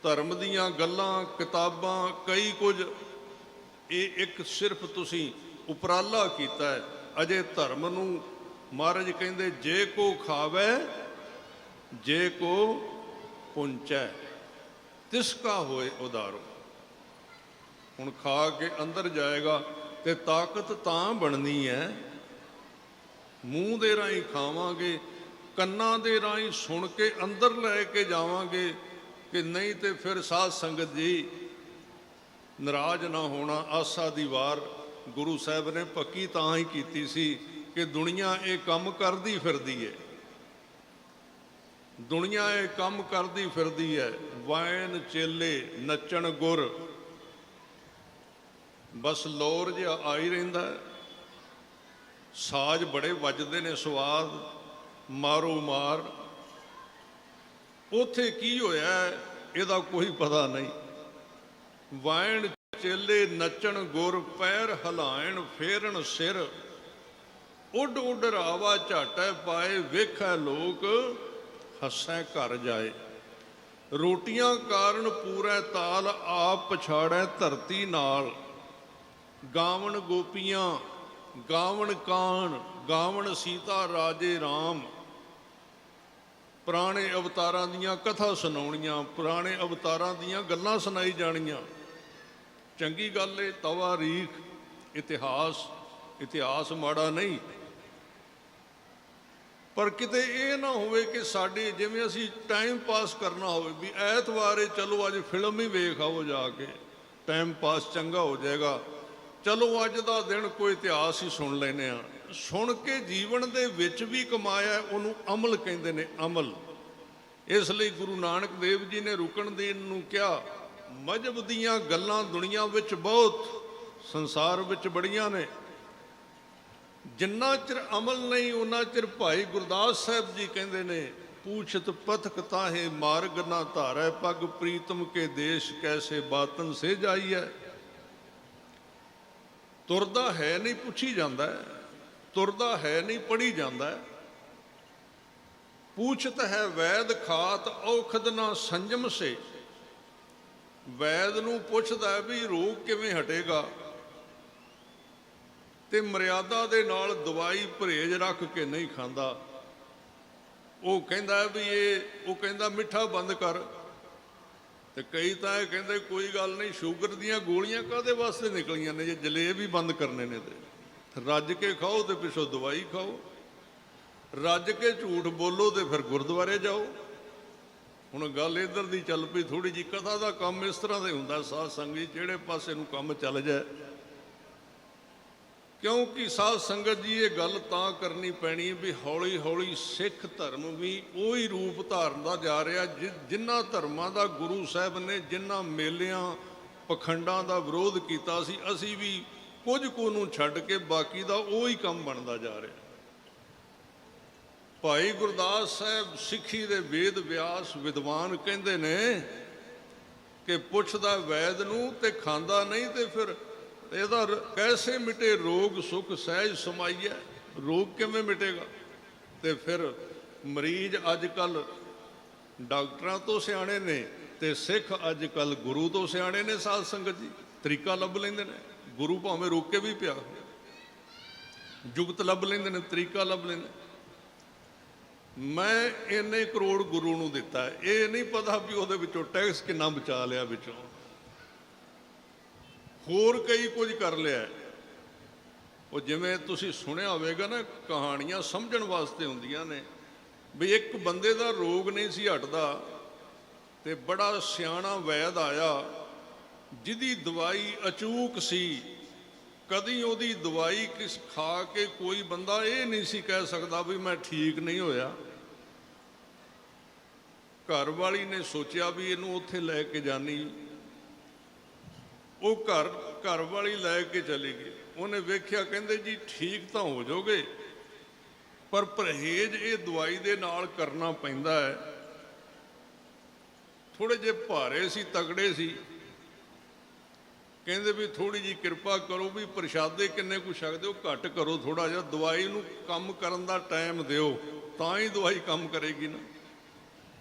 ਧਰਮ ਦੀਆਂ ਗੱਲਾਂ, ਕਿਤਾਬਾਂ, ਕਈ ਕੁਝ, ਇਹ ਇੱਕ ਸਿਰਫ ਤੁਸੀਂ ਉਪਰਾਲਾ ਕੀਤਾ ਹੈ। ਅਜੇ ਧਰਮ ਨੂੰ ਮਹਾਰਾਜ ਕਹਿੰਦੇ ਜੇ ਕੋ ਖਾਵੇ ਜੇ ਕੋ ਪੁੰਚੈ ਤਿਸ ਕਾ ਹੋਏ ਉਦਾਰੋ। ਹੁਣ ਖਾ ਕੇ ਅੰਦਰ ਜਾਏਗਾ ਤੇ ਤਾਕਤ ਤਾਂ ਬਣਨੀ ਹੈ, ਮੂੰਹ ਦੇ ਰਾਹੀਂ ਖਾਵਾਂਗੇ, ਕੰਨਾਂ ਦੇ ਰਾਹੀਂ ਸੁਣ ਕੇ ਅੰਦਰ ਲੈ ਕੇ ਜਾਵਾਂਗੇ ਕਿ ਨਹੀਂ ਤੇ ਫਿਰ ਸਾਧ ਸੰਗਤ ਜੀ ਨਾਰਾਜ਼ ਨਾ ਹੋਣਾ। ਆਸਾ ਦੀ ਵਾਰ ਗੁਰੂ ਸਾਹਿਬ ਨੇ ਪੱਕੀ ਤਾਂ ਹੀ ਕੀਤੀ ਸੀ ਕਿ ਦੁਨੀਆ ਇਹ ਕੰਮ ਕਰਦੀ ਫਿਰਦੀ ਹੈ, ਦੁਨੀਆ ਇਹ ਕੰਮ ਕਰਦੀ ਫਿਰਦੀ ਹੈ। ਵਾਇਨ ਚੇਲੇ ਨੱਚਣ ਗੁਰ, ਬਸ ਲੋਰ ਜਿਹਾ ਆ ਹੀ ਰਹਿੰਦਾ ਹੈ। ਸਾਜ਼ ਬੜੇ ਵੱਜਦੇ ਨੇ, ਸਵਾਦ ਮਾਰੋ ਮਾਰ। ਉੱਥੇ ਕੀ ਹੋਇਆ ਇਹਦਾ ਕੋਈ ਪਤਾ ਨਹੀਂ। ਵਾਇਨ ਚੇਲੇ ਨੱਚਣ ਗੁਰ, ਪੈਰ ਹਿਲਾਇਣ ਫੇਰਨ ਸਿਰ, ਉੱਡ ਉੱਡ ਰਾਵਾ ਝਾਟੈ ਪਾਏ, ਵੇਖੈ ਲੋਕ ਹੱਸੈ ਘਰ ਜਾਏ। ਰੋਟੀਆਂ ਕਾਰਨ ਪੂਰੈ ਤਾਲ, ਆਪ ਪਛਾੜੈ ਧਰਤੀ ਨਾਲ। ਗਾਵਣ ਗੋਪੀਆਂ ਗਾਵਣ ਕਾਣ, ਗਾਵਣ ਸੀਤਾ ਰਾਜੇ ਰਾਮ। ਪੁਰਾਣੇ ਅਵਤਾਰਾਂ ਦੀਆਂ ਕਥਾ ਸੁਣਾਉਣੀਆਂ, ਪੁਰਾਣੇ ਅਵਤਾਰਾਂ ਦੀਆਂ ਗੱਲਾਂ ਸੁਣਾਈ ਜਾਣੀਆਂ। ਚੰਗੀ ਗੱਲ ਏ, ਤਵਾਰੀਖ, ਇਤਿਹਾਸ, ਇਤਿਹਾਸ ਮਾੜਾ ਨਹੀਂ, ਪਰ ਕਿਤੇ ਇਹ ਨਾ ਹੋਵੇ ਕਿ ਸਾਡੇ ਜਿਵੇਂ ਅਸੀਂ ਟਾਈਮ ਪਾਸ ਕਰਨਾ ਹੋਵੇ ਵੀ ਐਤਵਾਰੇ ਚਲੋ ਅੱਜ ਫਿਲਮ ਹੀ ਵੇਖ ਆਓ, ਜਾ ਕੇ ਟਾਈਮ ਪਾਸ ਚੰਗਾ ਹੋ ਜਾਏਗਾ, ਚਲੋ ਅੱਜ ਦਾ ਦਿਨ ਕੋਈ ਇਤਿਹਾਸ ਹੀ ਸੁਣ ਲੈਂਦੇ ਹਾਂ। ਸੁਣ ਕੇ ਜੀਵਨ ਦੇ ਵਿੱਚ ਵੀ ਕਮਾਇਆ, ਉਹਨੂੰ ਅਮਲ ਕਹਿੰਦੇ ਨੇ, ਅਮਲ। ਇਸ ਲਈ ਗੁਰੂ ਨਾਨਕ ਦੇਵ ਜੀ ਨੇ ਰੁਕਨਦੀਨ ਨੂੰ ਕਿਹਾ, ਮਜ਼ਹਬ ਦੀਆਂ ਗੱਲਾਂ ਦੁਨੀਆ ਵਿੱਚ ਬਹੁਤ, ਸੰਸਾਰ ਵਿੱਚ ਬੜੀਆਂ ਨੇ, ਜਿੰਨਾ ਚਿਰ ਅਮਲ ਨਹੀਂ ਉਹਨਾਂ ਚਿਰ ਭਾਈ ਗੁਰਦਾਸ ਸਾਹਿਬ ਜੀ ਕਹਿੰਦੇ ਨੇ, ਪੂਛਤ ਪਥਕ ਤਾਹੇ ਮਾਰਗ ਨਾ ਧਾਰੈ, ਪਗ ਪ੍ਰੀਤਮ ਕੇ ਦੇਸ਼ ਕੈਸੇ ਬਾਤਨ ਸੇ ਜਾਈਐ। ਤੁਰਦਾ ਹੈ ਨਹੀਂ ਪੁੱਛੀ ਜਾਂਦਾ, ਤੁਰਦਾ ਹੈ ਨਹੀਂ ਪੜ੍ਹੀ ਜਾਂਦਾ। ਪੂਛਤ ਹੈ ਵੈਦ ਖਾਤ ਔਖਦ ਨਾ ਸੰਜਮ ਸੇ, ਵੈਦ ਨੂੰ ਪੁੱਛਦਾ ਵੀ ਰੋਗ ਕਿਵੇਂ ਹਟੇਗਾ, ਤੇ ਮਰਿਆਦਾ ਦੇ ਨਾਲ ਦਵਾਈ ਪਰਹੇਜ ਰੱਖ ਕੇ ਨਹੀਂ ਖਾਂਦਾ। ਉਹ ਕਹਿੰਦਾ ਵੀ ਉਹ ਕਹਿੰਦਾ ਮਿੱਠਾ ਬੰਦ ਕਰ, ਤੇ ਕਈ ਤਾਂ ਇਹ ਕਹਿੰਦੇ ਕੋਈ ਗੱਲ ਨਹੀਂ, ਸ਼ੂਗਰ ਦੀਆਂ ਗੋਲੀਆਂ ਕਾਹਦੇ ਵਾਸਤੇ ਨਿਕਲੀਆਂ ਨੇ, ਜੇ ਜਲੇਬ ਹੀ ਬੰਦ ਕਰਨੇ ਨੇ ਤੇ ਰੱਜ ਕੇ ਖਾਓ ਤੇ ਪਿੱਛੋਂ ਦਵਾਈ ਖਾਓ, ਰੱਜ ਕੇ ਝੂਠ ਬੋਲੋ ਤੇ ਫਿਰ ਗੁਰਦੁਆਰੇ ਜਾਓ। ਹੁਣ ਗੱਲ ਇੱਧਰ ਦੀ ਚੱਲ ਪਈ ਥੋੜ੍ਹੀ ਜਿਹੀ, ਕਥਾ ਦਾ ਕੰਮ ਇਸ ਤਰ੍ਹਾਂ ਦਾ ਹੁੰਦਾ ਸਾਧ ਸੰਗਤ, ਜਿਹੜੇ ਪਾਸੇ ਨੂੰ ਕੰਮ ਚੱਲ ਜਾਏ। ਕਿਉਂਕਿ ਸਾਧ ਸੰਗਤ ਜੀ ਇਹ ਗੱਲ ਤਾਂ ਕਰਨੀ ਪੈਣੀ ਵੀ ਹੌਲੀ ਹੌਲੀ ਸਿੱਖ ਧਰਮ ਵੀ ਉਹੀ ਰੂਪ ਧਾਰਦਾ ਜਾ ਰਿਹਾ ਜਿਨ੍ਹਾਂ ਧਰਮਾਂ ਦਾ ਗੁਰੂ ਸਾਹਿਬ ਨੇ, ਜਿਨ੍ਹਾਂ ਮੇਲਿਆਂ ਪਖੰਡਾਂ ਦਾ ਵਿਰੋਧ ਕੀਤਾ ਸੀ, ਅਸੀਂ ਵੀ ਕੁਝ ਕੁ ਨੂੰ ਛੱਡ ਕੇ ਬਾਕੀ ਦਾ ਉਹੀ ਕੰਮ ਬਣਦਾ ਜਾ ਰਿਹਾ। ਭਾਈ ਗੁਰਦਾਸ ਸਾਹਿਬ ਸਿੱਖੀ ਦੇ ਵੇਦ ਵਿਆਸ ਵਿਦਵਾਨ ਕਹਿੰਦੇ ਨੇ ਕਿ ਪੁੱਛਦਾ ਵੈਦ ਨੂੰ ਤੇ ਖਾਂਦਾ ਨਹੀਂ, ਤੇ ਫਿਰ ਇਹਦਾ ਕੈਸੇ ਮਿਟੇ ਰੋਗ ਸੁਖ ਸਹਿਜ ਸਮਾਈਐ, ਰੋਗ ਕਿਵੇਂ ਮਿਟੇਗਾ। ਤੇ ਫਿਰ ਮਰੀਜ਼ ਅੱਜ ਕੱਲ ਡਾਕਟਰਾਂ ਤੋਂ ਸਿਆਣੇ ਨੇ ਤੇ ਸਿੱਖ ਅੱਜ ਕੱਲ ਗੁਰੂ ਤੋਂ ਸਿਆਣੇ ਨੇ। ਸਾਧ ਸੰਗਤ ਜੀ ਤਰੀਕਾ ਲੱਭ ਲੈਂਦੇ ਨੇ, ਗੁਰੂ ਭਾਵੇਂ ਰੋਕ ਕੇ ਵੀ ਪਿਆ, ਜੁਗਤ ਲੱਭ ਲੈਂਦੇ ਨੇ, ਤਰੀਕਾ ਲੱਭ ਲੈਂਦੇ। ਮੈਂ ਇੰਨੇ ਕਰੋੜ ਗੁਰੂ ਨੂੰ ਦਿੱਤਾ, ਇਹ ਨਹੀਂ ਪਤਾ ਵੀ ਉਹਦੇ ਵਿੱਚੋਂ ਟੈਕਸ ਕਿੰਨਾ ਬਚਾ ਲਿਆ, ਵਿੱਚੋਂ ਹੋਰ ਕਈ ਕੁਝ ਕਰ ਲਿਆ। ਉਹ ਜਿਵੇਂ ਤੁਸੀਂ ਸੁਣਿਆ ਹੋਵੇਗਾ ਨਾ, ਕਹਾਣੀਆਂ ਸਮਝਣ ਵਾਸਤੇ ਹੁੰਦੀਆਂ ਨੇ, ਵੀ ਇੱਕ ਬੰਦੇ ਦਾ ਰੋਗ ਨਹੀਂ ਸੀ ਹਟਦਾ ਤੇ ਬੜਾ ਸਿਆਣਾ ਵੈਦ ਆਇਆ ਜਿਹਦੀ ਦਵਾਈ ਅਚੂਕ ਸੀ। ਕਦੀ ਉਹਦੀ ਦਵਾਈ ਕਿਸ ਖਾ ਕੇ ਕੋਈ ਬੰਦਾ ਇਹ ਨਹੀਂ ਸੀ ਕਹਿ ਸਕਦਾ ਵੀ ਮੈਂ ਠੀਕ ਨਹੀਂ ਹੋਇਆ। ਘਰ ਵਾਲੀ ਨੇ ਸੋਚਿਆ ਵੀ ਇਹਨੂੰ ਉੱਥੇ ਲੈ ਕੇ ਜਾਣੀ, ਉਹ ਘਰ ਵਾਲੀ ਲੈ ਕੇ ਚਲੀ ਗਈ। ਉਹਨੇ ਵੇਖਿਆ, ਕਹਿੰਦੇ ਜੀ ਠੀਕ ਤਾਂ ਹੋ ਜਾਓਗੇ ਪਰ ਪਰਹੇਜ਼ ਇਹ ਦਵਾਈ ਦੇ ਨਾਲ ਕਰਨਾ ਪੈਂਦਾ ਹੈ। ਥੋੜੇ ਜਿਹੇ ਭਾਰੇ ਸੀ, ਤਗੜੇ ਸੀ, ਕਹਿੰਦੇ ਵੀ ਥੋੜੀ ਜਿਹੀ ਕਿਰਪਾ ਕਰੋ, ਵੀ ਪ੍ਰਸ਼ਾਦੇ ਕਿੰਨੇ ਕੁ ਛਕਦੇ ਹੋ ਘੱਟ ਕਰੋ, ਥੋੜਾ ਜਿਹਾ ਦਵਾਈ ਨੂੰ ਕੰਮ ਕਰਨ ਦਾ ਟਾਈਮ ਦਿਓ, ਤਾਂ ਹੀ ਦਵਾਈ ਕੰਮ ਕਰੇਗੀ ਨਾ।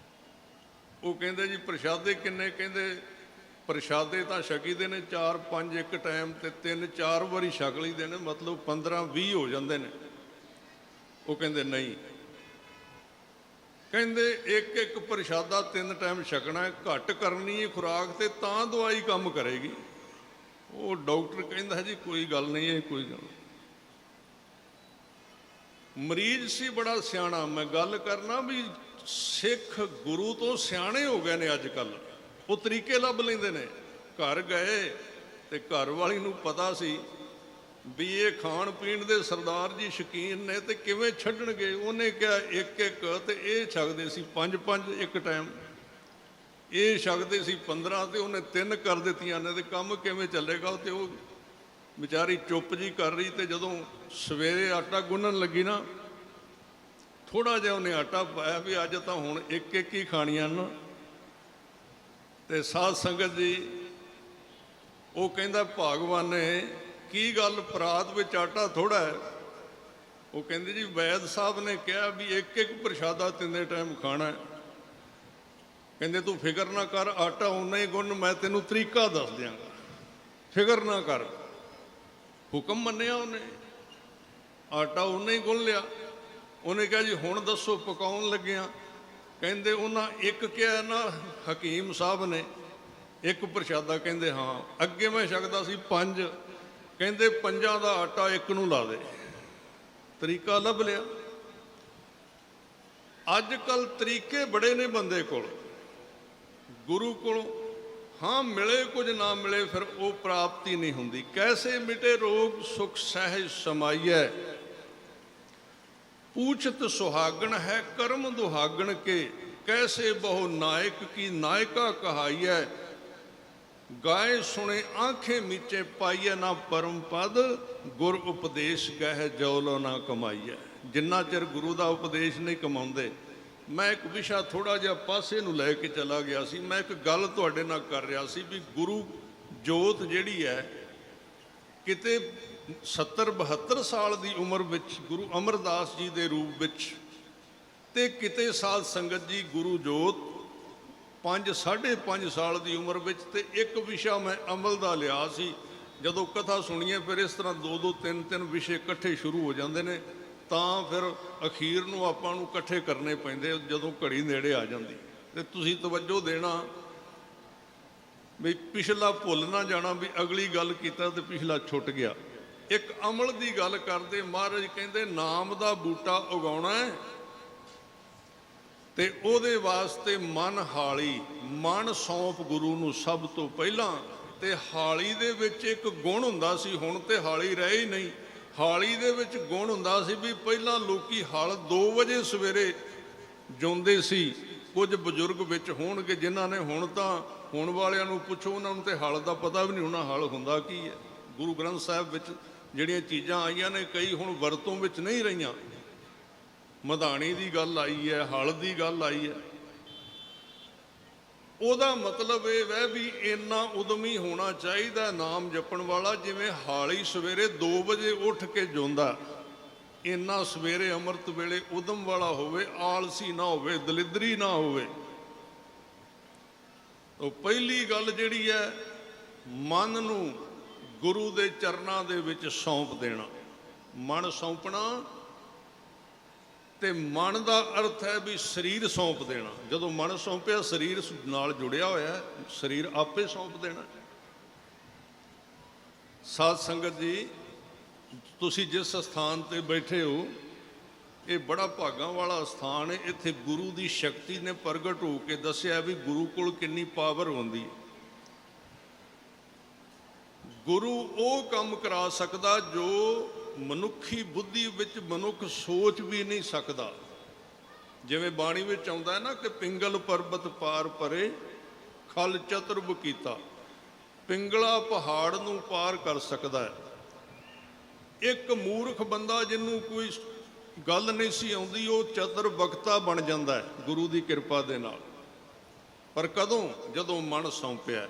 ਉਹ ਕਹਿੰਦੇ ਜੀ ਪ੍ਰਸ਼ਾਦੇ ਕਿੰਨੇ, ਕਹਿੰਦੇ ਪ੍ਰਸ਼ਾਦੇ ਤਾਂ ਛਕੀਦੇ ਨੇ 4-5 ਇੱਕ ਟਾਈਮ ਤੇ 3-4 ਵਾਰੀ ਛਕ ਲਈਦੇ ਨੇ, ਮਤਲਬ 15-20 ਹੋ ਜਾਂਦੇ ਨੇ। ਉਹ ਕਹਿੰਦੇ ਨਹੀਂ, ਕਹਿੰਦੇ ਇੱਕ ਪ੍ਰਸ਼ਾਦਾ 3 ਟਾਈਮ ਛਕਣਾ, ਘੱਟ ਕਰਨੀ ਹੈ ਖੁਰਾਕ ਤੇ ਤਾਂ ਦਵਾਈ ਕੰਮ ਕਰੇਗੀ। ਉਹ ਡਾਕਟਰ ਕਹਿੰਦਾ ਜੀ ਕੋਈ ਗੱਲ ਨਹੀਂ, ਇਹ ਕੋਈ ਗੱਲ। ਮਰੀਜ਼ ਸੀ ਬੜਾ ਸਿਆਣਾ। ਮੈਂ ਗੱਲ ਕਰਨਾ ਵੀ ਸਿੱਖ ਗੁਰੂ ਤੋਂ ਸਿਆਣੇ ਹੋ ਗਏ ਨੇ ਅੱਜ ਕੱਲ੍ਹ, ਉਹ ਤਰੀਕੇ ਲੱਭ ਲੈਂਦੇ ਨੇ। ਘਰ ਗਏ ਤੇ ਘਰ ਵਾਲੀ ਨੂੰ ਪਤਾ ਸੀ ਵੀ ਇਹ ਖਾਣ ਪੀਣ ਦੇ ਸਰਦਾਰ ਜੀ ਸ਼ੌਕੀਨ ਨੇ ਤੇ ਕਿਵੇਂ ਛੱਡਣਗੇ। ਉਹਨੇ ਕਿਹਾ ਇੱਕ ਤੇ ਇਹ ਛਕਦੇ ਸੀ 5-5 ਇੱਕ ਟਾਈਮ, ਇਹ ਛਕਦੇ ਸੀ 15 ਤੇ ਉਹਨੇ 3 ਕਰ ਦਿੱਤੀਆਂ ਨੇ, ਤੇ ਕੰਮ ਕਿਵੇਂ ਚੱਲੇਗਾ। ਤੇ ਉਹ ਵਿਚਾਰੀ ਚੁੱਪ ਜੀ ਕਰ ਰਹੀ, ਤੇ ਜਦੋਂ ਸਵੇਰੇ ਆਟਾ ਗੁੰਨਣ ਲੱਗੀ ਨਾ, ਥੋੜਾ ਜਿਹਾ ਉਹਨੇ ਆਟਾ ਪਾਇਆ ਵੀ ਅੱਜ ਤਾਂ ਹੁਣ ਇੱਕ ਹੀ ਖਾਣੀਆਂ ਨਾ। ਤੇ ਸਾਧ ਸੰਗਤ ਜੀ ਉਹ ਕਹਿੰਦਾ ਭਗਵਾਨ ਨੇ ਕੀ ਗੱਲ ਪਰਾਤ ਵਿੱਚ ਆਟਾ ਥੋੜਾ ਹੈ। ਉਹ ਕਹਿੰਦੇ ਜੀ ਵੈਦ ਸਾਹਿਬ ਨੇ ਕਿਹਾ ਵੀ ਇੱਕ ਪ੍ਰਸ਼ਾਦਾ 3 ਟਾਈਮ ਖਾਣਾ। ਕਹਿੰਦੇ ਤੂੰ ਫਿਕਰ ਨਾ ਕਰ, ਆਟਾ ਉਨਾ ਹੀ ਗੁੰਨ, ਮੈਂ ਤੈਨੂੰ ਤਰੀਕਾ ਦੱਸ ਦਿਆਂਗਾ, ਫਿਕਰ ਨਾ ਕਰ। ਹੁਕਮ ਮੰਨਿਆ ਉਹਨੇ, ਆਟਾ ਉਨਾ ਹੀ ਗੁੰਨ ਲਿਆ। ਉਹਨੇ ਕਿਹਾ ਜੀ ਹੁਣ ਦੱਸੋ ਪਕਾਉਣ ਲੱਗਿਆ। ਕਹਿੰਦੇ ਉਹਨਾਂ ਇੱਕ ਕਿਹਾ ਨਾ ਹਕੀਮ ਸਾਹਿਬ ਨੇ, ਇੱਕ ਪ੍ਰਸ਼ਾਦਾ, ਕਹਿੰਦੇ ਹਾਂ। ਅੱਗੇ ਮੈਂ ਛਕਦਾ ਸੀ 5, ਕਹਿੰਦੇ 5 ਦਾ ਆਟਾ ਇੱਕ ਨੂੰ ਲਾ ਦੇ। ਤਰੀਕਾ ਲੱਭ ਲਿਆ। ਅੱਜ ਕੱਲ ਤਰੀਕੇ ਬੜੇ ਨੇ ਬੰਦੇ ਕੋਲ, ਗੁਰੂ ਕੋਲੋਂ। ਹਾਂ ਮਿਲੇ ਕੁਝ ਨਾ ਮਿਲੇ ਫਿਰ ਉਹ ਪ੍ਰਾਪਤੀ ਨਹੀਂ ਹੁੰਦੀ। ਕੈਸੇ ਮਿਟੇ ਰੋਗ ਸੁਖ ਸਹਿਜ ਸਮਾਈਐ, पूछत सुहागण है कर्म दुहागण के, कैसे बहु नायक की नायका कहाइय। गाए सुने आंखें मीचे पाइए, ना परम पद गुर उपदेश गह जौलो ना कमाइए। जिन्ना चिर गुरु का उपदेश नहीं कमाते। मैं एक विषा थोड़ा जिहा पासे नूं लै के चला गया सी। मैं एक गल तुहाडे नाल कर रहा सी भी गुरु जोत जिहड़ी है किते 70-72 साल की उम्र विच गुरु अमरदास जी के रूप विच, ते किते साध संगत जी गुरु जोत 5-5.5 साल की उम्र विच। ते एक विषा मैं अमल का लिया सी। जदों कथा सुनीए फिर इस तरह 2-2 3-3 विषय इकट्ठे शुरू हो जाते हैं, तां फिर अखीर नूं आपां नूं इकट्ठे करने पैंदे जदों घड़ी नेड़े आ जाती। ते तुसीं तवज्जो देना भी पिछला भुल ना जाना भी अगली गल कीता ते पिछला छुट गया। एक अमल की गल करते महाराज कहते नाम का बूटा उगाउणा है ते ओहदे वास्ते मन हाली, मन सौंप गुरु नूं सब तो पहला। ते हाली दे विच एक गुण हुंदा सी, हुण ते हाली रहे ही नहीं। हाली दे विच गुण हुंदा सी भी पहला लोकी हल 2 वजे सवेरे जोंदे सी। कुछ बजुर्ग विच होणगे जिन्हां ने हुण तां हुण वालियां नूं पुछो उन्हां नूं ते हल दा पता भी नहीं होना हल हुंदा की है। गुरु ग्रंथ साहिब विच जिहड़ियां चीज़ां आईयां ने कई हुण वरतों विच नहीं रहीआं। मधाणी की गल आई है, हल की गल आई है। ਉਹਦਾ मतलब ਇਹ है भी इन्ना उदमी होना चाहिए नाम जपण वाला जिवें हाली सवेरे 2 वजे उठ के जोंदा। इन्ना सवेरे अमृत वेले उदम वाला होवे, आलसी ना होवे, दलिदरी ना होवे। तो पहली गल जिहड़ी है मन नूं गुरु दे चरनां दे विच सौंप देना। मन सौंपना ते मन का अर्थ है भी शरीर सौंप देना। जदों मन सौंपिया शरीर नाल जुड़िया होया, शरीर आपे सौंप देना। साध संगत जी तुसी जिस स्थान ते बैठे हो ये बड़ा भागां वाला स्थान है। इत्थे गुरु की शक्ति ने प्रगट हो के दस्या भी गुरु कोल कितनी पावर होंदी है। गुरु वो काम करा सकदा जो मनुखी बुद्धि विच मनुख सोच भी नहीं सकता। जिवें बाणी विच आउंदा है ना कि पिंगल पर्बत पार परे खल चतुर्भ कीता। पिंगला पहाड़ नूं पार कर सकदा है। एक मूर्ख बंदा जिन्हों कोई गल नहीं सी आउंदी वो चतुर वक्ता बन जाता है गुरु की कृपा दे नाल। पर कदों जदों मन सौंपिया।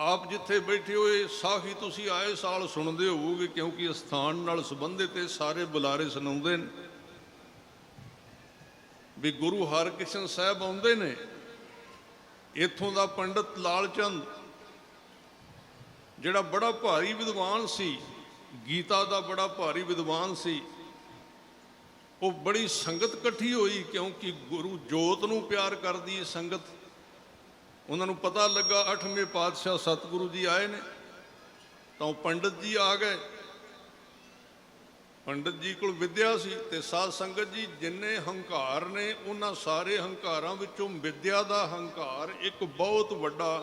आप जिथे बैठे हो साखी तुसी आए साल सुनते होवोगे क्योंकि स्थान नाल संबंधित सारे बुलारे सुनाउंदे ने भी गुरु हरकिशन साहब आउंदे ने। इत्थों दा पंडित लाल चंद जिहड़ा बड़ा भारी विद्वान सी, गीता दा बड़ा भारी विद्वान सी, वो बड़ी संगत इकट्ठी हुई क्योंकि गुरु जोत नूं प्यार करदी संगत। उन्होंने पता लगा 8वें पातशाह सतगुरु जी आए ने तो पंडित जी आ गए। पंडित जी को विद्या सी ते साध संगत जी जिन्ने हंकार ने उन्हां सारे हंकारां विचों विद्या दा हंकार एक बहुत वड्डा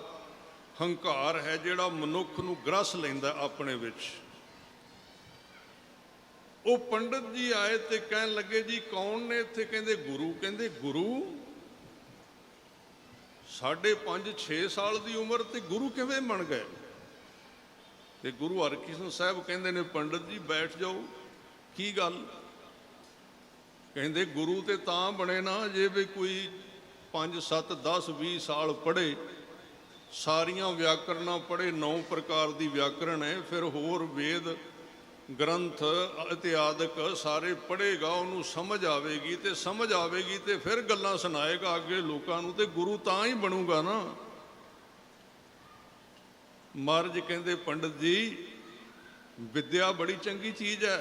हंकार है जिहड़ा मनुख नूं ग्रस लैंदा अपने विच। वो पंडित जी आए ते कहन लगे जी कौन ने इत्थे? कहंदे गुरु। कहंदे गुरु 5.5-6 साल की उम्र ते गुरु किवें बन गए? ते गुरु हरकिशन साहब कहंदे ने पंडित जी बैठ जाओ, की गल? कहंदे गुरु ते तां बने ना जे भी कोई 5-7-10-20 साल पढ़े, सारियां व्याकरणा पढ़े, 9 प्रकार की व्याकरण है, फिर होर वेद ग्रंथ इत्यादक सारे पढ़ेगा, उन्होंने समझ आएगी तो समझ आएगी तो फिर गल्लां सुनाएगा अगे लोगों को, तो गुरु तां ही बनूगा ना। महाराज कहंदे पंडित जी विद्या बड़ी चंगी चीज़ है,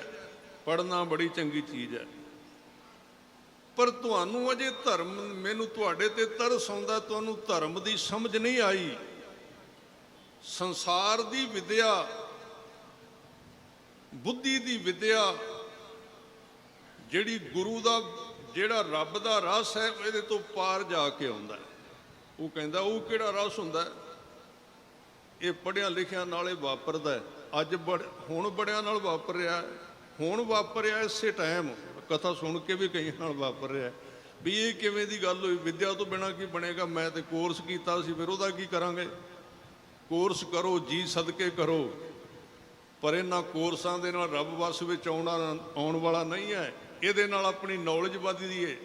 पढ़ना बड़ी चंगी चीज़ है, पर तुहानू अजे धर्म मैनू तुहाडे ते तरस आउंदा, तुहानू धर्म की समझ नहीं आई। संसार की विद्या बुद्धि की विद्या जिहड़ी गुरु का जिहड़ा रब का रस है ये तो पार जाके आउंदा है। वो कहंदा वो किहड़ा रस हुंदा है? ये पढ़िया लिखिया नाले वापरदा है। अज हुण बड़िया नाल वापर रहा है। ਹੁਣ ਵਾਪਰਿਆ ਇਸੇ ਟਾਈਮ, ਕਥਾ ਸੁਣ ਕੇ ਵੀ ਕਈਆਂ ਨਾਲ ਵਾਪਰ ਰਿਹਾ ਵੀ ਇਹ ਕਿਵੇਂ ਦੀ ਗੱਲ ਹੋਈ, ਵਿੱਦਿਆ ਤੋਂ ਬਿਨਾਂ ਕੀ ਬਣੇਗਾ, ਮੈਂ ਤੇ ਕੋਰਸ ਕੀਤਾ ਸੀ, ਫਿਰ ਉਹਦਾ ਕੀ ਕਰਾਂਗੇ। ਕੋਰਸ ਕਰੋ ਜੀ ਸਦਕੇ ਕਰੋ, ਪਰ ਇਹਨਾਂ ਕੋਰਸਾਂ ਦੇ ਨਾਲ ਰੱਬ ਵੱਸ ਵਿੱਚ ਆਉਣ ਵਾਲਾ ਨਹੀਂ ਹੈ। ਇਹਦੇ ਨਾਲ ਆਪਣੀ ਨੌਲੇਜ ਵੱਧਦੀ ਹੈ।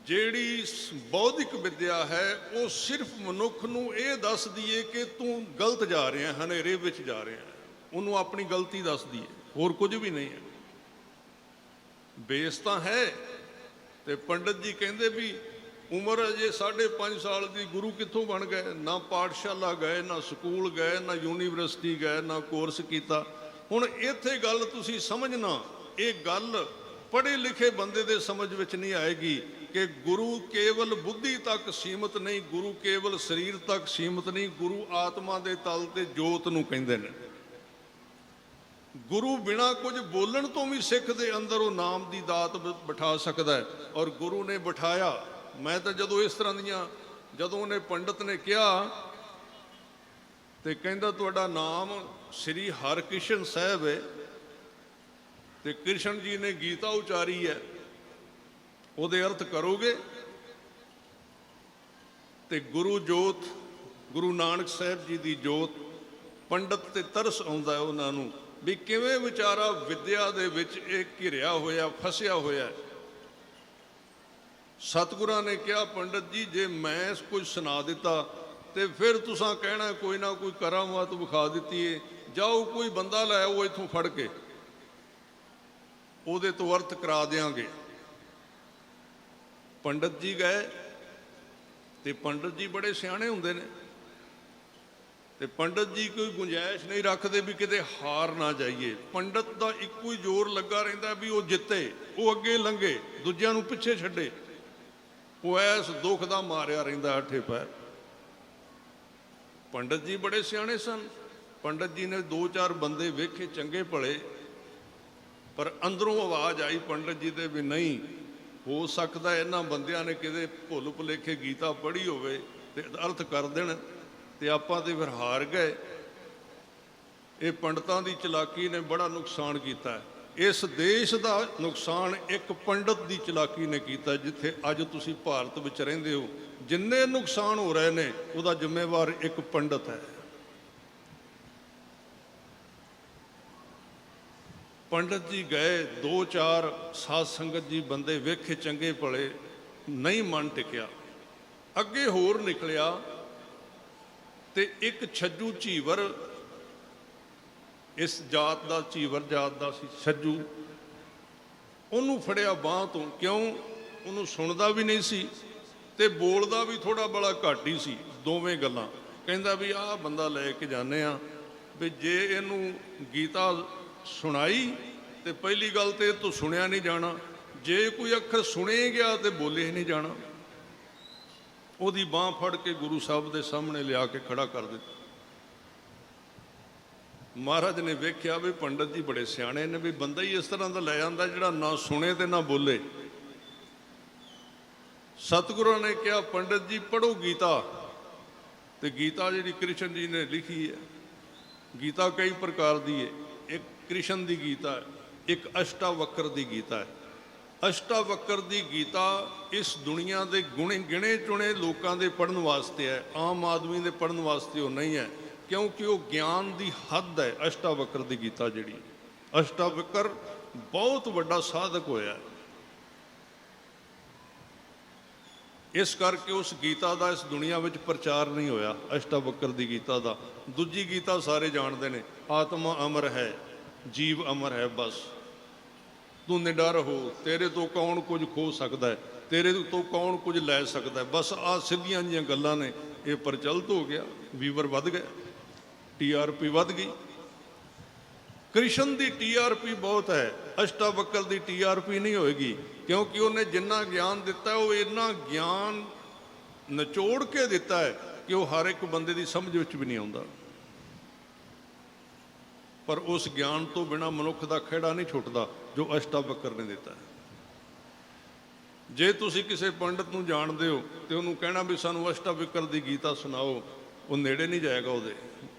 ਜਿਹੜੀ ਬੌਧਿਕ ਵਿੱਦਿਆ ਹੈ ਉਹ ਸਿਰਫ ਮਨੁੱਖ ਨੂੰ ਇਹ ਦੱਸਦੀ ਏ ਕਿ ਤੂੰ ਗਲਤ ਜਾ ਰਿਹਾ, ਹਨੇਰੇ ਵਿੱਚ ਜਾ ਰਿਹਾ, ਉਹਨੂੰ ਆਪਣੀ ਗਲਤੀ ਦੱਸਦੀ ਹੈ, ਹੋਰ ਕੁਝ ਵੀ ਨਹੀਂ ਹੈ। ਬੇਸ ਤਾਂ ਹੈ। ਤੇ ਪੰਡਤ ਜੀ ਕਹਿੰਦੇ ਵੀ ਉਮਰ ਅਜੇ 5.5 ਸਾਲ ਦੀ, ਗੁਰੂ ਕਿੱਥੋਂ ਬਣ ਗਏ, ਨਾ ਪਾਠਸ਼ਾਲਾ ਗਏ, ਨਾ ਸਕੂਲ ਗਏ, ਨਾ ਯੂਨੀਵਰਸਿਟੀ ਗਏ, ਨਾ ਕੋਰਸ ਕੀਤਾ। ਹੁਣ ਇੱਥੇ ਗੱਲ ਤੁਸੀਂ ਸਮਝਣਾ, ਇਹ ਗੱਲ ਪੜ੍ਹੇ ਲਿਖੇ ਬੰਦੇ ਦੇ ਸਮਝ ਵਿੱਚ ਨਹੀਂ ਆਏਗੀ ਕਿ ਗੁਰੂ ਕੇਵਲ ਬੁੱਧੀ ਤੱਕ ਸੀਮਤ ਨਹੀਂ, ਗੁਰੂ ਕੇਵਲ ਸਰੀਰ ਤੱਕ ਸੀਮਤ ਨਹੀਂ, ਗੁਰੂ ਆਤਮਾ ਦੇ ਤਲ ਤੇ ਜੋਤ ਨੂੰ ਕਹਿੰਦੇ ਨੇ। ਗੁਰੂ ਬਿਨਾਂ ਕੁਝ ਬੋਲਣ ਤੋਂ ਵੀ ਸਿੱਖ ਦੇ ਅੰਦਰ ਉਹ ਨਾਮ ਦੀ ਦਾਤ ਬਿਠਾ ਸਕਦਾ ਹੈ, ਔਰ ਗੁਰੂ ਨੇ ਬਿਠਾਇਆ। ਮੈਂ ਤਾਂ ਜਦੋਂ ਇਸ ਤਰ੍ਹਾਂ ਦੀਆਂ, ਜਦੋਂ ਉਹਨੇ ਪੰਡਤ ਨੇ ਕਿਹਾ ਤੇ ਕਹਿੰਦਾ ਤੁਹਾਡਾ ਨਾਮ ਸ੍ਰੀ ਹਰਕ੍ਰਿਸ਼ਨ ਸਾਹਿਬ ਹੈ, ਤੇ ਕ੍ਰਿਸ਼ਨ ਜੀ ਨੇ ਗੀਤਾ ਉਚਾਰੀ ਹੈ, ਉਹਦੇ ਅਰਥ ਕਰੋਗੇ। ਤੇ ਗੁਰੂ ਜੋਤ, ਗੁਰੂ ਨਾਨਕ ਸਾਹਿਬ ਜੀ ਦੀ ਜੋਤ, ਪੰਡਤ ਤੇ ਤਰਸ ਆਉਂਦਾ ਉਹਨਾਂ ਨੂੰ ਵੀ ਕਿਵੇਂ ਵਿਚਾਰਾ ਵਿੱਦਿਆ ਦੇ ਵਿੱਚ ਇਹ ਘਿਰਿਆ ਹੋਇਆ, ਫਸਿਆ ਹੋਇਆ। ਸਤਿਗੁਰਾਂ ਨੇ ਕਿਹਾ ਪੰਡਤ ਜੀ ਜੇ ਮੈਂ ਕੁਝ ਸੁਣਾ ਦਿੱਤਾ ਤੇ ਫਿਰ ਤੁਸੀਂ ਕਹਿਣਾ ਕੋਈ ਨਾ ਕੋਈ ਕਰਾਮਾਤ ਵਿਖਾ ਦਿੱਤੀ ਏ, ਜਾਓ ਕੋਈ ਬੰਦਾ ਲੈ ਆਓ ਇੱਥੋਂ ਫੜ ਕੇ, ਉਹਦੇ ਤੋਂ ਅਰਥ ਕਰਾ ਦਿਆਂਗੇ। ਪੰਡਤ ਜੀ ਗਏ, ਤੇ ਪੰਡਤ ਜੀ ਬੜੇ ਸਿਆਣੇ ਹੁੰਦੇ ਨੇ, ਤੇ ਪੰਡਤ ਜੀ ਕੋਈ ਗੁੰਜਾਇਸ਼ ਨਹੀਂ ਰੱਖਦੇ ਵੀ ਕਿਤੇ ਹਾਰ ਨਾ ਜਾਈਏ। ਪੰਡਤ ਦਾ ਇੱਕੋ ਹੀ ਜ਼ੋਰ ਲੱਗਾ ਰਹਿੰਦਾ ਵੀ ਉਹ ਜਿੱਤੇ, ਉਹ ਅੱਗੇ ਲੰਘੇ, ਦੂਜਿਆਂ ਨੂੰ ਪਿੱਛੇ ਛੱਡੇ। ਉਹ ਐਸ ਦੁੱਖ ਦਾ ਮਾਰਿਆ ਰਹਿੰਦਾ ਅੱਠੇ ਪੈਰ। ਪੰਡਤ ਜੀ ਬੜੇ ਸਿਆਣੇ ਸਨ। ਪੰਡਤ ਜੀ ਨੇ 2-4 ਬੰਦੇ ਵੇਖੇ ਚੰਗੇ ਭਲੇ, ਪਰ ਅੰਦਰੋਂ ਆਵਾਜ਼ ਆਈ ਪੰਡਤ ਜੀ ਦੇ ਵੀ ਨਹੀਂ ਹੋ ਸਕਦਾ ਇਹਨਾਂ ਬੰਦਿਆਂ ਨੇ ਕਿਤੇ ਭੁੱਲ ਭੁਲੇਖੇ ਗੀਤਾ ਪੜ੍ਹੀ ਹੋਵੇ ਤੇ ਅਰਥ ਕਰ ਦੇਣ, ਤੇ ਆਪਾਂ ਤੇ ਫਿਰ ਹਾਰ ਗਏ। ਇਹ ਪੰਡਤਾਂ ਦੀ ਚਲਾਕੀ ਨੇ ਬੜਾ ਨੁਕਸਾਨ ਕੀਤਾ। ਇਸ ਦੇਸ਼ ਦਾ ਨੁਕਸਾਨ ਇੱਕ ਪੰਡਤ ਦੀ ਚਲਾਕੀ ਨੇ ਕੀਤਾ। ਜਿੱਥੇ ਅੱਜ ਤੁਸੀਂ ਭਾਰਤ ਵਿੱਚ ਰਹਿੰਦੇ ਹੋ, ਜਿੰਨੇ ਨੁਕਸਾਨ ਹੋ ਰਹੇ ਨੇ ਉਹਦਾ ਜ਼ਿੰਮੇਵਾਰ ਇੱਕ ਪੰਡਤ ਹੈ। ਪੰਡਤ ਜੀ ਗਏ, 2-4 ਸਾਧ ਸੰਗਤ ਜੀ ਬੰਦੇ ਵੇਖੇ ਚੰਗੇ ਭਲੇ, ਨਹੀਂ ਮਨ ਟਿਕਿਆ। ਅੱਗੇ ਹੋਰ ਨਿਕਲਿਆ ਤੇ ਇੱਕ ਛੱਜੂ ਝੀਵਰ, ਇਸ ਜਾਤ ਦਾ, ਝੀਵਰ ਜਾਤ ਦਾ ਸੀ ਛੱਜੂ, ਉਹਨੂੰ ਫੜਿਆ ਬਾਂਹ ਤੋਂ। ਕਿਉਂ? ਉਹਨੂੰ ਸੁਣਦਾ ਵੀ ਨਹੀਂ ਸੀ ਤੇ ਬੋਲਦਾ ਵੀ ਥੋੜਾ ਬੜਾ ਘੱਟ ਹੀ ਸੀ, ਦੋਵੇਂ ਗੱਲਾਂ। ਕਹਿੰਦਾ ਵੀ ਆਹ ਬੰਦਾ ਲੈ ਕੇ ਜਾਂਦੇ ਆ ਵੀ ਜੇ ਇਹਨੂੰ ਗੀਤਾ ਸੁਣਾਈ ਤੇ ਪਹਿਲੀ ਗੱਲ ਤੇ ਇਹ ਤੋਂ ਸੁਣਿਆ ਨਹੀਂ ਜਾਣਾ, ਜੇ ਕੋਈ ਅੱਖਰ ਸੁਣੇ ਗਿਆ ਤੇ ਬੋਲੇ ਨਹੀਂ ਜਾਣਾ। ਉਹਦੀ ਬਾਂਹ ਫੜ ਕੇ ਗੁਰੂ ਸਾਹਿਬ ਦੇ ਸਾਹਮਣੇ ਲਿਆ ਕੇ ਖੜਾ ਕਰ ਦਿੱਤਾ। ਮਹਾਰਾਜ ਨੇ ਵੇਖਿਆ ਵੀ ਪੰਡਤ ਜੀ ਬੜੇ ਸਿਆਣੇ ਨੇ, ਵੀ ਬੰਦਾ ਹੀ ਇਸ ਤਰ੍ਹਾਂ ਦਾ ਲੈ ਜਾਂਦਾ ਜਿਹੜਾ ਨਾ ਸੁਣੇ ਤੇ ਨਾ ਬੋਲੇ। ਸਤਿਗੁਰਾਂ ਨੇ ਕਿਹਾ ਪੰਡਤ ਜੀ ਪੜ੍ਹੋ ਗੀਤਾ। ਤੇ ਗੀਤਾ ਜਿਹੜੀ ਕ੍ਰਿਸ਼ਨ ਜੀ ਨੇ ਲਿਖੀ ਹੈ, ਗੀਤਾ ਕਈ ਪ੍ਰਕਾਰ ਦੀ ਹੈ। ਇੱਕ ਕ੍ਰਿਸ਼ਨ ਦੀ ਗੀਤਾ ਹੈ, ਇੱਕ ਅਸ਼ਟਾਵਕਰ ਦੀ ਗੀਤਾ ਹੈ। ਅਸ਼ਟਾਵਕਰ ਦੀ ਗੀਤਾ ਇਸ ਦੁਨੀਆ ਦੇ ਗਿਣੇ ਚੁਣੇ ਲੋਕਾਂ ਦੇ ਪੜ੍ਹਨ ਵਾਸਤੇ ਹੈ, ਆਮ ਆਦਮੀ ਦੇ ਪੜ੍ਹਨ ਵਾਸਤੇ ਉਹ ਨਹੀਂ ਹੈ, ਕਿਉਂਕਿ ਉਹ ਗਿਆਨ ਦੀ ਹੱਦ ਹੈ। ਅਸ਼ਟਾਵਕਰ ਦੀ ਗੀਤਾ ਜਿਹੜੀ, ਅਸ਼ਟਾਵਕਰ ਬਹੁਤ ਵੱਡਾ ਸਾਧਕ ਹੋਇਆ। ਇਸ ਕਰਕੇ ਉਸ ਗੀਤਾ ਦਾ ਇਸ ਦੁਨੀਆ ਵਿੱਚ ਪ੍ਰਚਾਰ ਨਹੀਂ ਹੋਇਆ, ਅਸ਼ਟਾਵਕਰ ਦੀ ਗੀਤਾ ਦਾ। ਦੂਜੀ ਗੀਤਾ ਸਾਰੇ ਜਾਣਦੇ ਨੇ, ਆਤਮਾ ਅਮਰ ਹੈ, ਜੀਵ ਅਮਰ ਹੈ, ਬਸ ਤੂੰ ਨਿਡਰ ਹੋ, ਤੇਰੇ ਤੋਂ ਕੌਣ ਕੁਝ ਖੋ ਸਕਦਾ ਹੈ, ਤੇਰੇ ਤੋਂ ਕੌਣ ਕੁਝ ਲੈ ਸਕਦਾ ਹੈ। ਬਸ ਆਹ ਸਿੱਧੀਆਂ ਜਿਹੀਆਂ ਗੱਲਾਂ ਨੇ। ਇਹ ਪ੍ਰਚਲਿਤ ਹੋ ਗਿਆ, ਵੀਵਰ ਵੱਧ ਗਏ, TRP ਵੱਧ ਗਈ। ਕ੍ਰਿਸ਼ਨ ਦੀ TRP ਬਹੁਤ ਹੈ, ਅਸ਼ਟਾਵਕਰ ਦੀ TRP ਨਹੀਂ ਹੋਏਗੀ, ਕਿਉਂਕਿ ਉਹਨੇ ਜਿੰਨਾ ਗਿਆਨ ਦਿੱਤਾ ਉਹ ਇੰਨਾ ਗਿਆਨ ਨਿਚੋੜ ਕੇ ਦਿੱਤਾ ਹੈ ਕਿ ਉਹ ਹਰ ਇੱਕ ਬੰਦੇ ਦੀ ਸਮਝ ਵਿੱਚ ਵੀ ਨਹੀਂ ਆਉਂਦਾ। ਪਰ ਉਸ ਗਿਆਨ ਤੋਂ ਬਿਨਾਂ ਮਨੁੱਖ ਦਾ ਖਹਿੜਾ ਨਹੀਂ ਛੁੱਟਦਾ ਜੋ ਅਸ਼ਟਾਵਕਰ ਨੇ ਦਿੱਤਾ ਹੈ। ਜੇ ਤੁਸੀਂ ਕਿਸੇ ਪੰਡਤ ਨੂੰ ਜਾਣਦੇ ਹੋ ਤੇ ਉਹਨੂੰ ਕਹਿਣਾ ਵੀ ਸਾਨੂੰ ਅਸ਼ਟਾਵਕਰ ਦੀ ਗੀਤਾ ਸੁਣਾਓ, ਉਹ ਨੇੜੇ ਨਹੀਂ ਜਾਏਗਾ ਉਹਦੇ।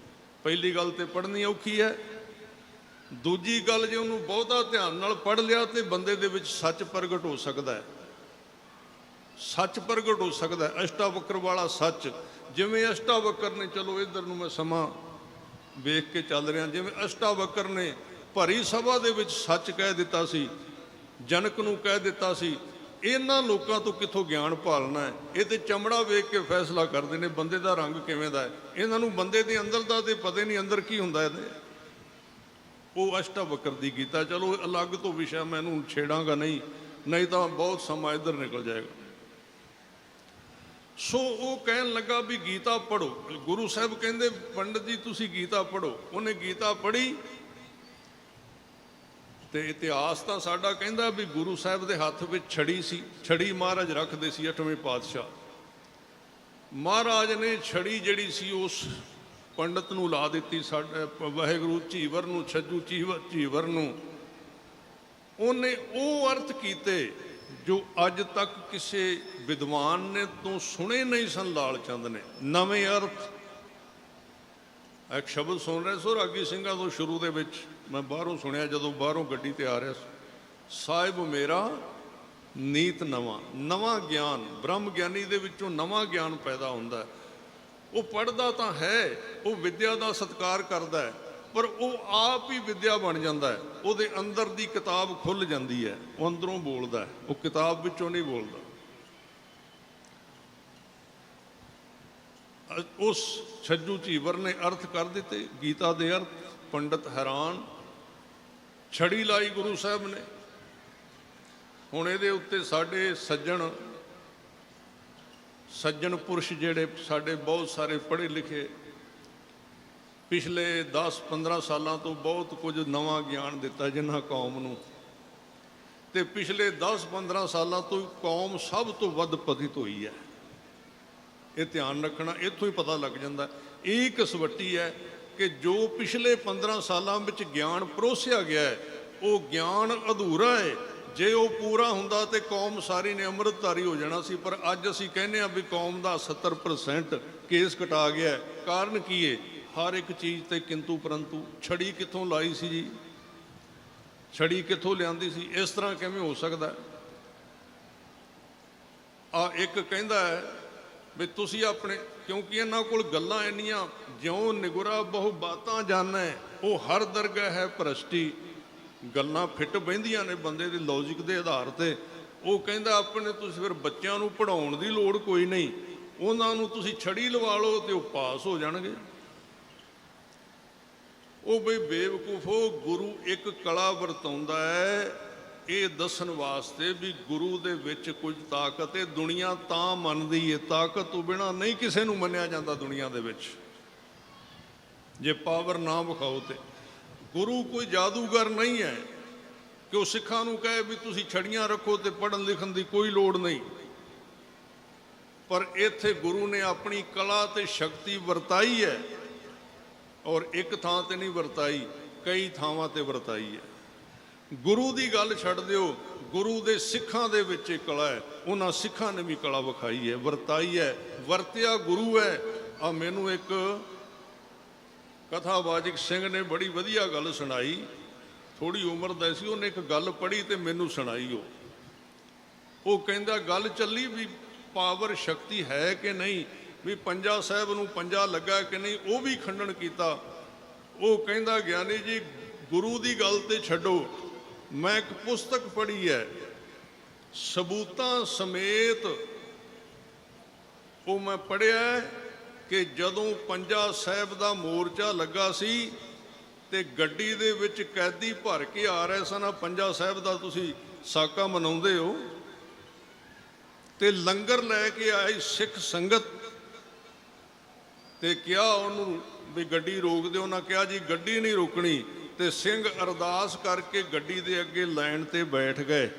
ਪਹਿਲੀ ਗੱਲ ਤੇ ਪੜ੍ਹਨੀ ਔਖੀ ਹੈ, ਦੂਜੀ ਗੱਲ, ਜੇ ਉਹਨੂੰ ਬਹੁਤਾ ਧਿਆਨ ਨਾਲ ਪੜ੍ਹ ਲਿਆ ਤੇ ਬੰਦੇ ਦੇ ਵਿੱਚ ਸੱਚ ਪ੍ਰਗਟ ਹੋ ਸਕਦਾ ਹੈ, ਸੱਚ ਪ੍ਰਗਟ ਹੋ ਸਕਦਾ ਹੈ, ਅਸ਼ਟਾਵਕਰ ਵਾਲਾ ਸੱਚ। ਜਿਵੇਂ ਅਸ਼ਟਾਵਕਰ ਨੇ, ਚਲੋ ਇੱਧਰ ਨੂੰ ਮੈਂ ਸਮਾਂ ਵੇਖ ਕੇ ਚੱਲ ਰਿਹਾ, ਜਿਵੇਂ ਅਸ਼ਟਾਵਕਰ ਨੇ ਭਰੀ ਸਭਾ ਦੇ ਵਿੱਚ ਸੱਚ ਕਹਿ ਦਿੱਤਾ ਸੀ, ਜਨਕ ਨੂੰ ਕਹਿ ਦਿੱਤਾ ਸੀ, ਇਹਨਾਂ ਲੋਕਾਂ ਤੋਂ ਕਿੱਥੋਂ ਗਿਆਨ ਭਾਲਣਾ ਹੈ? ਇਹ ਤੇ ਚਮੜਾ ਵੇਖ ਕੇ ਫੈਸਲਾ ਕਰਦੇ ਨੇ ਬੰਦੇ ਦਾ ਰੰਗ ਕਿਵੇਂ ਦਾ ਹੈ, ਇਹਨਾਂ ਨੂੰ ਬੰਦੇ ਦੇ ਅੰਦਰ ਦਾ ਤੇ ਪਤਾ ਨਹੀਂ ਅੰਦਰ ਕੀ ਹੁੰਦਾ ਇਹਦੇ। ਉਹ ਅਸ਼ਟਾਵਕਰ ਦੀ ਗੀਤਾ, ਚਲੋ ਅਲੱਗ ਤੋਂ ਵਿਸ਼ਾ, ਮੈਂ ਇਹਨੂੰ ਛੇੜਾਂਗਾ ਨਹੀਂ ਤਾਂ ਬਹੁਤ ਸਮਾਂ ਇੱਧਰ ਨਿਕਲ ਜਾਏਗਾ। ਸੋ ਉਹ ਕਹਿਣ ਲੱਗਾ ਵੀ ਗੀਤਾ ਪੜ੍ਹੋ। ਗੁਰੂ ਸਾਹਿਬ ਕਹਿੰਦੇ ਪੰਡਤ ਜੀ ਤੁਸੀਂ ਗੀਤਾ ਪੜ੍ਹੋ। ਉਹਨੇ ਗੀਤਾ ਪੜ੍ਹੀ ਤੇ ਇਤਿਹਾਸ ਤਾਂ ਸਾਡਾ ਕਹਿੰਦਾ ਵੀ ਗੁਰੂ ਸਾਹਿਬ ਦੇ ਹੱਥ ਵਿੱਚ ਛੜੀ ਸੀ, ਛੜੀ ਮਹਾਰਾਜ ਰੱਖਦੇ ਸੀ 8ਵੇਂ ਪਾਤਸ਼ਾਹ। ਮਹਾਰਾਜ ਨੇ ਛੜੀ ਜਿਹੜੀ ਸੀ ਉਸ ਪੰਡਤ ਨੂੰ ਲਾ ਦਿੱਤੀ, ਸਾਡੇ ਵਾਹਿਗੁਰੂ ਝੀਵਰ ਨੂੰ, ਛੱਜੂ ਝੀਵਰ ਨੂੰ। ਉਹਨੇ ਉਹ ਅਰਥ ਕੀਤੇ ਜੋ ਅੱਜ ਤੱਕ ਕਿਸੇ ਵਿਦਵਾਨ ਨੇ ਤੋਂ ਸੁਣੇ ਨਹੀਂ ਸਨ। ਲਾਲ ਚੰਦ ਨੇ ਨਵੇਂ ਅਰਥ, ਇੱਕ ਸ਼ਬਦ ਸੁਣ ਰਹੇ ਸੋ ਰਾਗੀ ਸਿੰਘਾਂ ਤੋਂ ਸ਼ੁਰੂ ਦੇ ਵਿੱਚ, ਮੈਂ ਬਾਹਰੋਂ ਸੁਣਿਆ ਜਦੋਂ ਬਾਹਰੋਂ ਗੱਡੀ ਤੇ ਆ ਰਿਹਾ ਸੀ, ਸਾਹਿਬ ਮੇਰਾ ਨੀਤ ਨਵਾਂ ਗਿਆਨ, ਬ੍ਰਹਮ ਗਿਆਨੀ ਦੇ ਵਿੱਚੋਂ ਨਵਾਂ ਗਿਆਨ ਪੈਦਾ ਹੁੰਦਾ ਹੈ। ਉਹ ਪੜ੍ਹਦਾ ਤਾਂ ਹੈ, ਉਹ ਵਿੱਦਿਆ ਦਾ ਸਤਿਕਾਰ ਕਰਦਾ ਹੈ, ਪਰ ਉਹ ਆਪ ਹੀ ਵਿੱਦਿਆ ਬਣ ਜਾਂਦਾ ਹੈ। ਉਹਦੇ ਅੰਦਰ ਦੀ ਕਿਤਾਬ ਖੁੱਲ੍ਹ ਜਾਂਦੀ ਹੈ, ਉਹ ਅੰਦਰੋਂ ਬੋਲਦਾ ਹੈ, ਉਹ ਕਿਤਾਬ ਵਿੱਚੋਂ ਨਹੀਂ ਬੋਲਦਾ। ਉਸ ਛੱਜੂ ਝੀਵਰ ਨੇ ਅਰਥ ਕਰ ਦਿੱਤੇ ਗੀਤਾ ਦੇ ਅਰਥ। ਪੰਡਤ ਹੈਰਾਨ। ਛੜੀ ਲਾਈ ਗੁਰੂ ਸਾਹਿਬ ਨੇ। ਹੁਣ ਇਹਦੇ ਉੱਤੇ ਸਾਡੇ ਸੱਜਣ ਪੁਰਸ਼ ਜਿਹੜੇ ਸਾਡੇ ਬਹੁਤ ਸਾਰੇ ਪੜ੍ਹੇ ਲਿਖੇ, ਪਿਛਲੇ 10-15 ਸਾਲਾਂ ਤੋਂ ਬਹੁਤ ਕੁਝ ਨਵਾਂ ਗਿਆਨ ਦਿੱਤਾ ਜਿਨ੍ਹਾਂ ਕੌਮ ਨੂੰ, ਤੇ ਪਿਛਲੇ 10-15 ਸਾਲਾਂ ਤੋਂ ਕੌਮ ਸਭ ਤੋਂ ਵੱਧ ਪਤਿਤ ਹੋਈ ਹੈ। ਇਹ ਧਿਆਨ ਰੱਖਣਾ, ਇੱਥੋਂ ਹੀ ਪਤਾ ਲੱਗ ਜਾਂਦਾ। ਇਹ ਕਸਵੱਟੀ ਹੈ ਕਿ ਜੋ ਪਿਛਲੇ 15 ਸਾਲਾਂ ਵਿੱਚ ਗਿਆਨ ਪਰੋਸਿਆ ਗਿਆ ਹੈ, ਉਹ ਗਿਆਨ ਅਧੂਰਾ ਹੈ। ਜੇ ਉਹ ਪੂਰਾ ਹੁੰਦਾ ਤੇ ਕੌਮ ਸਾਰੀ ਨੇ ਅੰਮ੍ਰਿਤਧਾਰੀ ਹੋ ਜਾਣਾ ਸੀ। ਪਰ ਅੱਜ ਅਸੀਂ ਕਹਿੰਦੇ ਹਾਂ ਵੀ ਕੌਮ ਦਾ 70% ਕੇਸ ਕਟਾ ਗਿਆ। ਕਾਰਨ ਕੀ ਹੈ? ਹਰ ਇੱਕ ਚੀਜ਼ ਤੇ ਕਿੰਤੂ ਪਰੰਤੂ। ਛੜੀ ਕਿੱਥੋਂ ਲਾਈ ਸੀ ਜੀ? ਛੜੀ ਕਿੱਥੋਂ ਲਿਆਂਦੀ ਸੀ? ਇਸ ਤਰ੍ਹਾਂ ਕਿਵੇਂ ਹੋ ਸਕਦਾ? ਇੱਕ ਕਹਿੰਦਾ ਹੈ ਵੀ ਤੁਸੀਂ ਆਪਣੇ, ਕਿਉਂਕਿ ਇਹਨਾਂ ਕੋਲ ਗੱਲਾਂ ਇੰਨੀਆਂ, ਜਿਉਂ ਨਿਗੁਰਾ ਬਹੁ ਬਾਤਾਂ ਜਾਣੈ, ਉਹ ਹਰ ਦਰਗਾਹ ਹੈ ਭ੍ਰਸ਼ਟੀ। ਗੱਲਾਂ ਫਿੱਟ ਬਹਿੰਦੀਆਂ ਨੇ ਬੰਦੇ ਦੇ ਲੌਜਿਕ ਦੇ ਆਧਾਰ ਤੇ। ਉਹ ਕਹਿੰਦਾ ਆਪਣੇ ਤੁਸੀਂ ਫਿਰ ਬੱਚਿਆਂ ਨੂੰ ਪੜ੍ਹਾਉਣ ਦੀ ਲੋੜ ਕੋਈ ਨਹੀਂ, ਉਹਨਾਂ ਨੂੰ ਤੁਸੀਂ ਛੜੀ ਲਵਾ ਲਓ ਤੇ ਉਹ ਪਾਸ ਹੋ ਜਾਣਗੇ। ਉਹ ਬਈ ਬੇਵਕੂਫੋ, ਗੁਰੂ ਇੱਕ ਕਲਾ ਵਰਤਾਉਂਦਾ ਹੈ ਇਹ ਦੱਸਣ ਵਾਸਤੇ ਵੀ ਗੁਰੂ ਦੇ ਵਿੱਚ ਕੁਝ ਤਾਕਤ ਹੈ। ਦੁਨੀਆ ਤਾਂ ਮੰਨਦੀ ਹੈ, ਤਾਕਤ ਤੋਂ ਬਿਨਾਂ ਨਹੀਂ ਕਿਸੇ ਨੂੰ ਮੰਨਿਆ ਜਾਂਦਾ ਦੁਨੀਆ ਦੇ ਵਿੱਚ। ਜੇ ਪਾਵਰ ਨਾ ਵਿਖਾਓ ਤੇ ਗੁਰੂ ਕੋਈ ਜਾਦੂਗਰ ਨਹੀਂ ਹੈ ਕਿ ਉਹ ਸਿੱਖਾਂ ਨੂੰ ਕਹੇ ਵੀ ਤੁਸੀਂ ਛੜੀਆਂ ਰੱਖੋ ਤੇ ਪੜ੍ਹਨ ਲਿਖਣ ਦੀ ਕੋਈ ਲੋੜ ਨਹੀਂ। ਪਰ ਇੱਥੇ ਗੁਰੂ ਨੇ ਆਪਣੀ ਕਲਾ ਤੇ ਸ਼ਕਤੀ ਵਰਤਾਈ ਹੈ, ਔਰ ਇੱਕ ਥਾਂ ਤੇ ਨਹੀਂ ਵਰਤਾਈ, ਕਈ ਥਾਵਾਂ ਤੇ ਵਰਤਾਈ ਹੈ। ਗੁਰੂ ਦੀ ਗੱਲ ਛੱਡ ਦਿਓ, ਗੁਰੂ ਦੇ ਸਿੱਖਾਂ ਦੇ ਵਿੱਚ ਇਹ ਕਲਾ ਹੈ। ਉਹਨਾਂ ਸਿੱਖਾਂ ਨੇ ਵੀ ਕਲਾ ਵਿਖਾਈ ਹੈ, ਵਰਤਾਈ ਹੈ, ਵਰਤਿਆ ਗੁਰੂ ਹੈ। ਮੈਨੂੰ ਇੱਕ ਕਥਾਵਾਚਕ ਸਿੰਘ ਨੇ ਬੜੀ ਵਧੀਆ ਗੱਲ ਸੁਣਾਈ। ਥੋੜੀ ਉਮਰ ਦਾ ਸੀ, ਉਹਨੇ ਇੱਕ ਗੱਲ ਪੜ੍ਹੀ ਤੇ ਮੈਨੂੰ ਸੁਣਾਈ। ਉਹ ਕਹਿੰਦਾ ਗੱਲ ਚੱਲੀ ਵੀ ਪਾਵਰ ਸ਼ਕਤੀ ਹੈ ਕਿ ਨਹੀਂ, ਵੀ ਪੰਜਾ ਸਾਹਿਬ ਨੂੰ ਪੰਜਾ ਲੱਗਾ ਕਿ ਨਹੀਂ, ਉਹ ਵੀ ਖੰਡਨ ਕੀਤਾ। ਉਹ ਕਹਿੰਦਾ ਗਿਆਨੀ ਜੀ ਗੁਰੂ ਦੀ ਗੱਲ ਤੇ ਛੱਡੋ, ਮੈਂ ਇੱਕ ਪੁਸਤਕ ਪੜ੍ਹੀ ਹੈ ਸਬੂਤਾਂ ਸਮੇਤ। ਉਹ ਮੈਂ ਪੜ੍ਹਿਆ ਕਿ ਜਦੋਂ ਪੰਜਾ ਸਾਹਿਬ ਦਾ ਮੋਰਚਾ ਲੱਗਾ ਸੀ ਤੇ ਗੱਡੀ ਦੇ ਵਿੱਚ ਕੈਦੀ ਭਰ ਕੇ ਆ ਰਹੇ ਸਨ। ਪੰਜਾ ਸਾਹਿਬ ਦਾ ਤੁਸੀਂ ਸਾਕਾ ਮਨਾਉਂਦੇ ਹੋ, ਤੇ ਲੰਗਰ ਲੈ ਕੇ ਆਈ ਸਿੱਖ ਸੰਗਤ ਤੇ ਕਿਹਾ ਉਹਨੂੰ ਵੀ ਗੱਡੀ ਰੋਕ ਦਿਓ। ਉਹਨਾਂ ਕਿਹਾ ਜੀ ਗੱਡੀ ਨਹੀਂ ਰੋਕਣੀ, ਤੇ ਸਿੰਘ ਅਰਦਾਸ ਕਰਕੇ ਗੱਡੀ ਦੇ ਅੱਗੇ ਲਾਈਨ ਤੇ ਬੈਠ ਗਏ।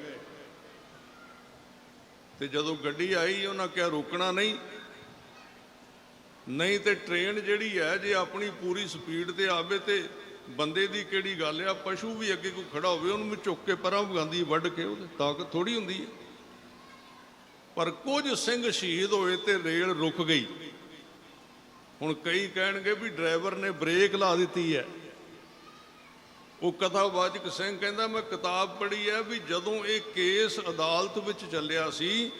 ਤੇ ਜਦੋਂ ਗੱਡੀ ਆਈ ਉਹਨਾਂ ਕਿਹਾ ਰੋਕਣਾ ਨਹੀਂ ਤੇ ਟ੍ਰੇਨ ਜਿਹੜੀ ਹੈ ਜੇ ਆਪਣੀ ਪੂਰੀ ਸਪੀਡ ਤੇ ਆਵੇ ਤੇ ਬੰਦੇ ਦੀ ਕਿਹੜੀ ਗੱਲ ਆ, ਪਸ਼ੂ ਵੀ ਅੱਗੇ ਕੋਈ ਖੜਾ ਹੋਵੇ ਉਹਨੂੰ ਵੀ ਚੁੱਕ ਕੇ ਪਰਾਂ ਭਗਾਂਦੀ ਵੱਢ ਕੇ, ਉਹਦੇ ਤਾਕਤ ਥੋੜੀ ਹੁੰਦੀ ਹੈ। ਪਰ ਕੁਝ ਸਿੰਘ ਸ਼ਹੀਦ ਹੋਏ ਤੇ ਰੇਲ ਰੁਕ ਗਈ। ਹੁਣ ਕਈ ਕਹਿਣਗੇ ਵੀ ਡਰਾਈਵਰ ਨੇ ਬ੍ਰੇਕ ਲਾ ਦਿੱਤੀ ਹੈ, ਉਹ ਕਥਾਵਾਚਕ ਸਿੰਘ ਕਹਿੰਦਾ ਮੈਂ ਕਿਤਾਬ ਪੜ੍ਹੀ ਹੈ ਵੀ ਜਦੋਂ ਇਹ ਕੇਸ ਅਦਾਲਤ ਵਿੱਚ ਚੱਲਿਆ ਸੀ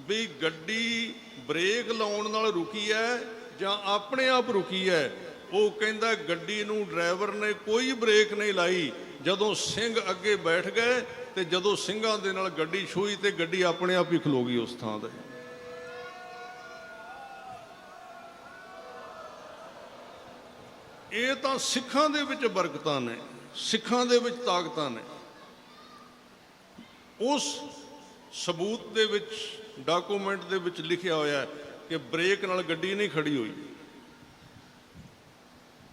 ਵੀ ਗੱਡੀ ਬ੍ਰੇਕ ਲਾਉਣ ਨਾਲ ਰੁਕੀ ਹੈ ਜਾਂ ਆਪਣੇ ਆਪ ਰੁਕੀ ਹੈ। ਉਹ ਕਹਿੰਦਾ ਗੱਡੀ ਨੂੰ ਡਰਾਈਵਰ ਨੇ ਕੋਈ ਬ੍ਰੇਕ ਨਹੀਂ ਲਾਈ, ਜਦੋਂ ਸਿੰਘ ਅੱਗੇ ਬੈਠ ਗਏ ਤੇ ਜਦੋਂ ਸਿੰਘਾਂ ਦੇ ਨਾਲ ਗੱਡੀ ਛੂਈ ਤੇ ਗੱਡੀ ਆਪਣੇ ਆਪ ਹੀ ਖਲੋ ਗਈ ਉਸ ਥਾਂ ਤੇ। ਇਹ ਤਾਂ ਸਿੱਖਾਂ ਦੇ ਵਿੱਚ ਬਰਕਤਾਂ ਨੇ, ਸਿੱਖਾਂ ਦੇ ਵਿੱਚ ਤਾਕਤਾਂ ਨੇ। ਉਸ ਸਬੂਤ ਦੇ ਵਿੱਚ ਡਾਕੂਮੈਂਟ ਦੇ ਵਿੱਚ ਲਿਖਿਆ ਹੋਇਆ ਹੈ ਕਿ ਬ੍ਰੇਕ ਨਾਲ ਗੱਡੀ ਨਹੀਂ ਖੜੀ ਹੋਈ,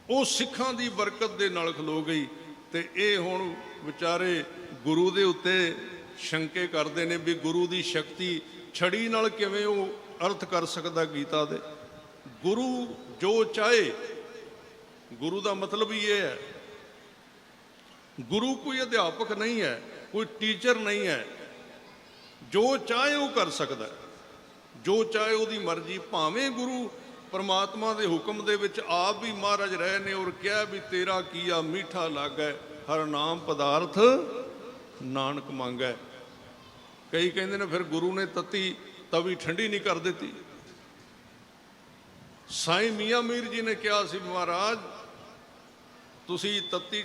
ਉਹ ਸਿੱਖਾਂ ਦੀ ਬਰਕਤ ਦੇ ਨਾਲ ਖਲੋ ਗਈ। ਤੇ ਇਹ ਹੁਣ ਵਿਚਾਰੇ ਗੁਰੂ ਦੇ ਉੱਤੇ ਸ਼ੰਕੇ ਕਰਦੇ ਨੇ ਵੀ ਗੁਰੂ ਦੀ ਸ਼ਕਤੀ ਛੜੀ ਨਾਲ ਕਿਵੇਂ ਉਹ ਅਰਥ ਕਰ ਸਕਦਾ ਗੀਤਾ ਦੇ। ਗੁਰੂ ਜੋ ਚਾਹੇ, ਗੁਰੂ ਦਾ ਮਤਲਬ ਹੀ ਇਹ ਹੈ, ਗੁਰੂ ਕੋਈ ਅਧਿਆਪਕ ਨਹੀਂ ਹੈ, ਕੋਈ ਟੀਚਰ ਨਹੀਂ ਹੈ, ਜੋ ਚਾਹੇ ਉਹ ਕਰ ਸਕਦਾ, ਜੋ ਚਾਹੇ ਉਹਦੀ ਮਰਜ਼ੀ। ਭਾਵੇਂ ਗੁਰੂ ਪਰਮਾਤਮਾ ਦੇ ਹੁਕਮ ਦੇ ਵਿੱਚ ਆਪ ਵੀ ਮਹਾਰਾਜ ਰਹੇ ਨੇ ਔਰ ਕਿਹਾ ਵੀ ਤੇਰਾ ਕੀਆ ਮੀਠਾ ਲੱਗੈ, ਹਰ ਨਾਮ ਪਦਾਰਥ ਨਾਨਕ ਮੰਗੈ। ਕਈ ਕਹਿੰਦੇ ਨੇ ਫਿਰ ਗੁਰੂ ਨੇ ਤਤੀ ਤਵੀ ਠੰਡੀ ਨਹੀਂ ਕਰ ਦਿੱਤੀ। ਸਾਈਂ ਮੀਆਂ ਮੀਰ ਜੀ ਨੇ ਕਿਹਾ ਸੀ ਮਹਾਰਾਜ ਤੁਸੀਂ ਤਤੀ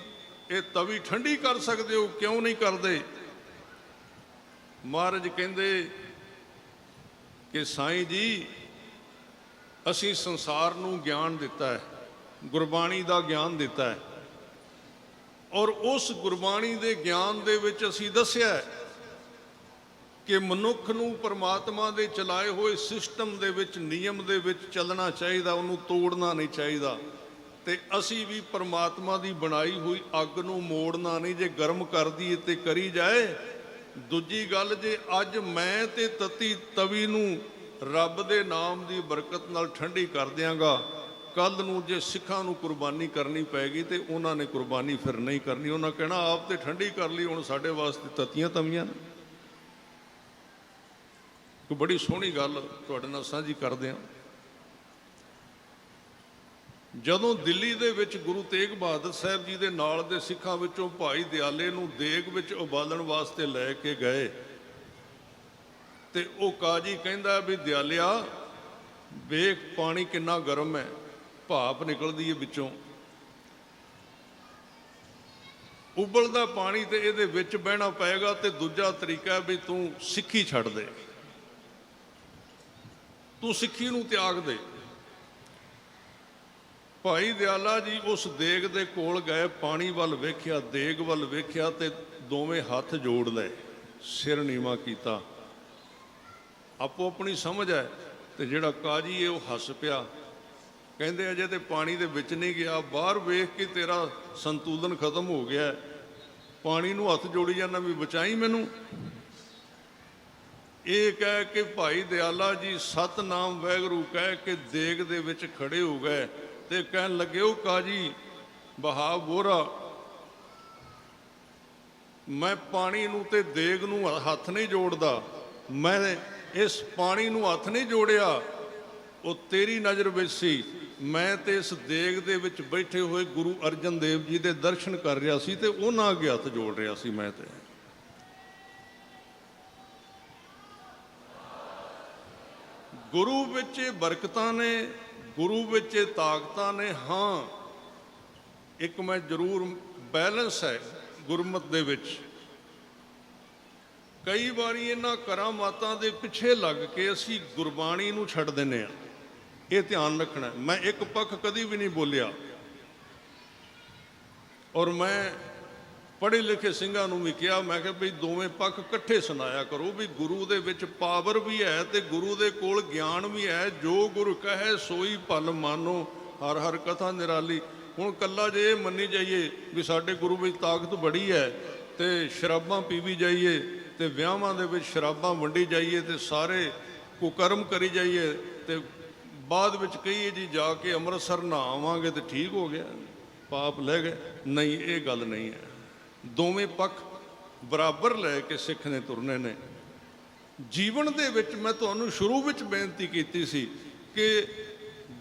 ਇਹ ਤਵੀ ਠੰਡੀ ਕਰ ਸਕਦੇ ਹੋ, ਕਿਉਂ ਨਹੀਂ ਕਰਦੇ? ਮਹਾਰਾਜ ਕਹਿੰਦੇ ਕਿ ਸਾਈਂ ਜੀ ਅਸੀਂ ਸੰਸਾਰ ਨੂੰ ਗਿਆਨ ਦਿੱਤਾ ਹੈ, ਗੁਰਬਾਣੀ ਦਾ ਗਿਆਨ ਦਿੱਤਾ ਹੈ, ਔਰ ਉਸ ਗੁਰਬਾਣੀ ਦੇ ਗਿਆਨ ਦੇ ਵਿੱਚ ਅਸੀਂ ਦੱਸਿਆ ਕਿ ਮਨੁੱਖ ਨੂੰ ਪਰਮਾਤਮਾ ਦੇ ਚਲਾਏ ਹੋਏ ਸਿਸਟਮ ਦੇ ਵਿੱਚ, ਨਿਯਮ ਦੇ ਵਿੱਚ ਚੱਲਣਾ ਚਾਹੀਦਾ, ਉਹਨੂੰ ਤੋੜਨਾ ਨਹੀਂ ਚਾਹੀਦਾ। ਤੇ ਅਸੀਂ ਵੀ ਪਰਮਾਤਮਾ ਦੀ ਬਣਾਈ ਹੋਈ ਅੱਗ ਨੂੰ ਮੋੜਨਾ ਨਹੀਂ, ਜੇ ਗਰਮ ਕਰਦੀ ਤੇ ਕਰੀ ਜਾਏ। ਦੂਜੀ ਗੱਲ, ਜੇ ਅੱਜ ਮੈਂ ਤੇ ਤਤੀ ਤਵੀ ਨੂੰ ਰੱਬ ਦੇ ਨਾਮ ਦੀ ਬਰਕਤ ਨਾਲ ਠੰਡੀ ਕਰ ਦਿਆਂਗਾ, ਕੱਲ ਨੂੰ ਜੇ ਸਿੱਖਾਂ ਨੂੰ ਕੁਰਬਾਨੀ ਕਰਨੀ ਪੈਗੀ ਤੇ ਉਹਨਾਂ ਨੇ ਕੁਰਬਾਨੀ ਫਿਰ ਨਹੀਂ ਕਰਨੀ, ਉਹਨਾਂ ਕਹਿਣਾ ਆਪ ਤੇ ਠੰਡੀ ਕਰ ਲਈ, ਹੁਣ ਸਾਡੇ ਵਾਸਤੇ ਤਤੀਆਂ ਤਵੀਆਂ ਨੇ। ਕੋਈ ਬੜੀ ਸੋਹਣੀ ਗੱਲ ਤੁਹਾਡੇ ਨਾਲ ਸਾਂਝੀ ਕਰਦੇ ਹਾਂ। ਜਦੋਂ ਦਿੱਲੀ ਦੇ ਵਿੱਚ ਗੁਰੂ ਤੇਗ ਬਹਾਦਰ ਸਾਹਿਬ ਜੀ ਦੇ ਨਾਲ ਦੇ ਸਿੱਖਾਂ ਵਿੱਚੋਂ ਭਾਈ ਦਿਆਲੇ ਨੂੰ ਦੇਗ ਵਿੱਚ ਉਬਾਲਣ ਵਾਸਤੇ ਲੈ ਕੇ ਗਏ ਤੇ ਉਹ ਕਾਜੀ ਕਹਿੰਦਾ ਵੀ ਦਿਆਲਿਆ ਵੇਖ ਪਾਣੀ ਕਿੰਨਾ ਗਰਮ ਹੈ, ਭਾਪ ਨਿਕਲਦੀ ਹੈ ਵਿੱਚੋਂ, ਉਬਲਦਾ ਪਾਣੀ ਤੇ ਇਹਦੇ ਵਿੱਚ ਬਹਿਣਾ ਪਏਗਾ, ਤੇ ਦੂਜਾ ਤਰੀਕਾ ਵੀ ਤੂੰ ਸਿੱਖੀ ਛੱਡ ਦੇ, ਤੂੰ ਸਿੱਖੀ ਨੂੰ ਤਿਆਗ ਦੇ। ਭਾਈ ਦਿਆਲਾ ਜੀ ਉਸ ਦੇਗ ਦੇ ਕੋਲ ਗਏ, ਪਾਣੀ ਵੱਲ ਵੇਖਿਆ, ਦੇਗ ਵੱਲ ਵੇਖਿਆ ਤੇ ਦੋਵੇਂ ਹੱਥ ਜੋੜ ਲਏ, ਸਿਰ ਨੀਵਾਂ ਕੀਤਾ। ਆਪੋ ਆਪਣੀ ਸਮਝ ਹੈ। ਤੇ ਜਿਹੜਾ ਕਾਜੀ ਹੈ ਉਹ ਹੱਸ ਪਿਆ, ਕਹਿੰਦੇ ਅਜੇ ਤੇ ਪਾਣੀ ਦੇ ਵਿੱਚ ਨਹੀਂ ਗਿਆ, ਬਾਹਰ ਵੇਖ ਕੇ ਤੇਰਾ ਸੰਤੁਲਨ ਖਤਮ ਹੋ ਗਿਆ, ਪਾਣੀ ਨੂੰ ਹੱਥ ਜੋੜੀ ਜਾਂਦਾ ਵੀ ਬਚਾਈ ਮੈਨੂੰ। ਇਹ ਕਹਿ ਕੇ ਭਾਈ ਦਿਆਲਾ ਜੀ ਸਤਨਾਮ ਵਾਹਿਗੁਰੂ ਕਹਿ ਕੇ ਦੇਗ ਦੇ ਵਿੱਚ ਖੜੇ ਹੋ ਗਏ ਤੇ ਕਹਿਣ ਲੱਗੇ, ਉਹ ਕਾਜੀ ਬਹਾ ਬੋਰਾ, ਮੈਂ ਪਾਣੀ ਨੂੰ ਤੇ ਦੇਗ ਨੂੰ ਹੱਥ ਨਹੀਂ ਜੋੜਦਾ, ਮੈਂ ਇਸ ਪਾਣੀ ਨੂੰ ਹੱਥ ਨਹੀਂ ਜੋੜਿਆ, ਉਹ ਤੇਰੀ ਨਜ਼ਰ ਵਿੱਚ ਸੀ। ਮੈਂ ਤੇ ਇਸ ਦੇਗ ਦੇ ਵਿੱਚ ਬੈਠੇ ਹੋਏ ਗੁਰੂ ਅਰਜਨ ਦੇਵ ਜੀ ਦੇ ਦਰਸ਼ਨ ਕਰ ਰਿਹਾ ਸੀ ਤੇ ਉਹਨਾਂ ਅੱਗੇ ਹੱਥ ਜੋੜ ਰਿਹਾ ਸੀ ਮੈਂ ਤੇ। ਗੁਰੂ ਵਿੱਚ ਬਰਕਤਾਂ ਨੇ, ਗੁਰੂ ਵਿੱਚ ਤਾਕਤਾਂ ਨੇ। ਹਾਂ, ਇੱਕ ਮੈਂ ਜ਼ਰੂਰ ਬੈਲੈਂਸ ਹੈ ਗੁਰਮਤ ਦੇ ਵਿੱਚ। ਕਈ ਵਾਰੀ ਇਹਨਾਂ ਕਰਾਮਾਤਾਂ ਦੇ ਪਿੱਛੇ ਲੱਗ ਕੇ ਅਸੀਂ ਗੁਰਬਾਣੀ ਨੂੰ ਛੱਡ ਦਿੰਦੇ ਹਾਂ, ਇਹ ਧਿਆਨ ਰੱਖਣਾ। ਮੈਂ ਇੱਕ ਪੱਖ ਕਦੀ ਵੀ ਨਹੀਂ ਬੋਲਿਆ, ਔਰ ਮੈਂ ਪੜ੍ਹੇ ਲਿਖੇ ਸਿੰਘਾਂ ਨੂੰ ਵੀ ਕਿਹਾ, ਮੈਂ ਕਿਹਾ ਵੀ ਦੋਵੇਂ ਪੱਖ ਇਕੱਠੇ ਸੁਣਾਇਆ ਕਰੋ, ਵੀ ਗੁਰੂ ਦੇ ਵਿੱਚ ਪਾਵਰ ਵੀ ਹੈ ਤੇ ਗੁਰੂ ਦੇ ਕੋਲ ਗਿਆਨ ਵੀ ਹੈ। ਜੋ ਗੁਰੂ ਕਹੇ ਸੋਈ ਭਲ ਮਾਨੋ, ਹਰ ਹਰ ਕਥਾ ਨਿਰਾਲੀ। ਹੁਣ ਕੱਲਾ ਜੇ ਇਹ ਮੰਨੀ ਜਾਈਏ ਵੀ ਸਾਡੇ ਗੁਰੂ ਵਿੱਚ ਤਾਕਤ ਬੜੀ ਹੈ ਤੇ ਸ਼ਰਾਬਾਂ ਪੀਵੀ ਜਾਈਏ ਤੇ ਵਿਆਹਾਂ ਦੇ ਵਿੱਚ ਸ਼ਰਾਬਾਂ ਵੰਡੀ ਜਾਈਏ ਤੇ ਸਾਰੇ ਕੁਕਰਮ ਕਰੀ ਜਾਈਏ ਤੇ ਬਾਅਦ ਵਿੱਚ ਕਹੀਏ ਜੀ ਜਾ ਕੇ ਅੰਮ੍ਰਿਤਸਰ ਨਹਾਵਾਂਗੇ ਤੇ ਠੀਕ ਹੋ ਗਿਆ, ਪਾਪ ਲੈ ਗਏ, ਨਹੀਂ, ਇਹ ਗੱਲ ਨਹੀਂ ਹੈ। ਦੋਵੇਂ ਪੱਖ ਬਰਾਬਰ ਲੈ ਕੇ ਸਿੱਖ ਨੇ ਤੁਰਨੇ ਨੇ। ਜੀਵਨ ਦੇ ਵਿੱਚ ਮੈਂ ਤੁਹਾਨੂੰ ਸ਼ੁਰੂ ਵਿੱਚ ਬੇਨਤੀ ਕੀਤੀ ਸੀ ਕਿ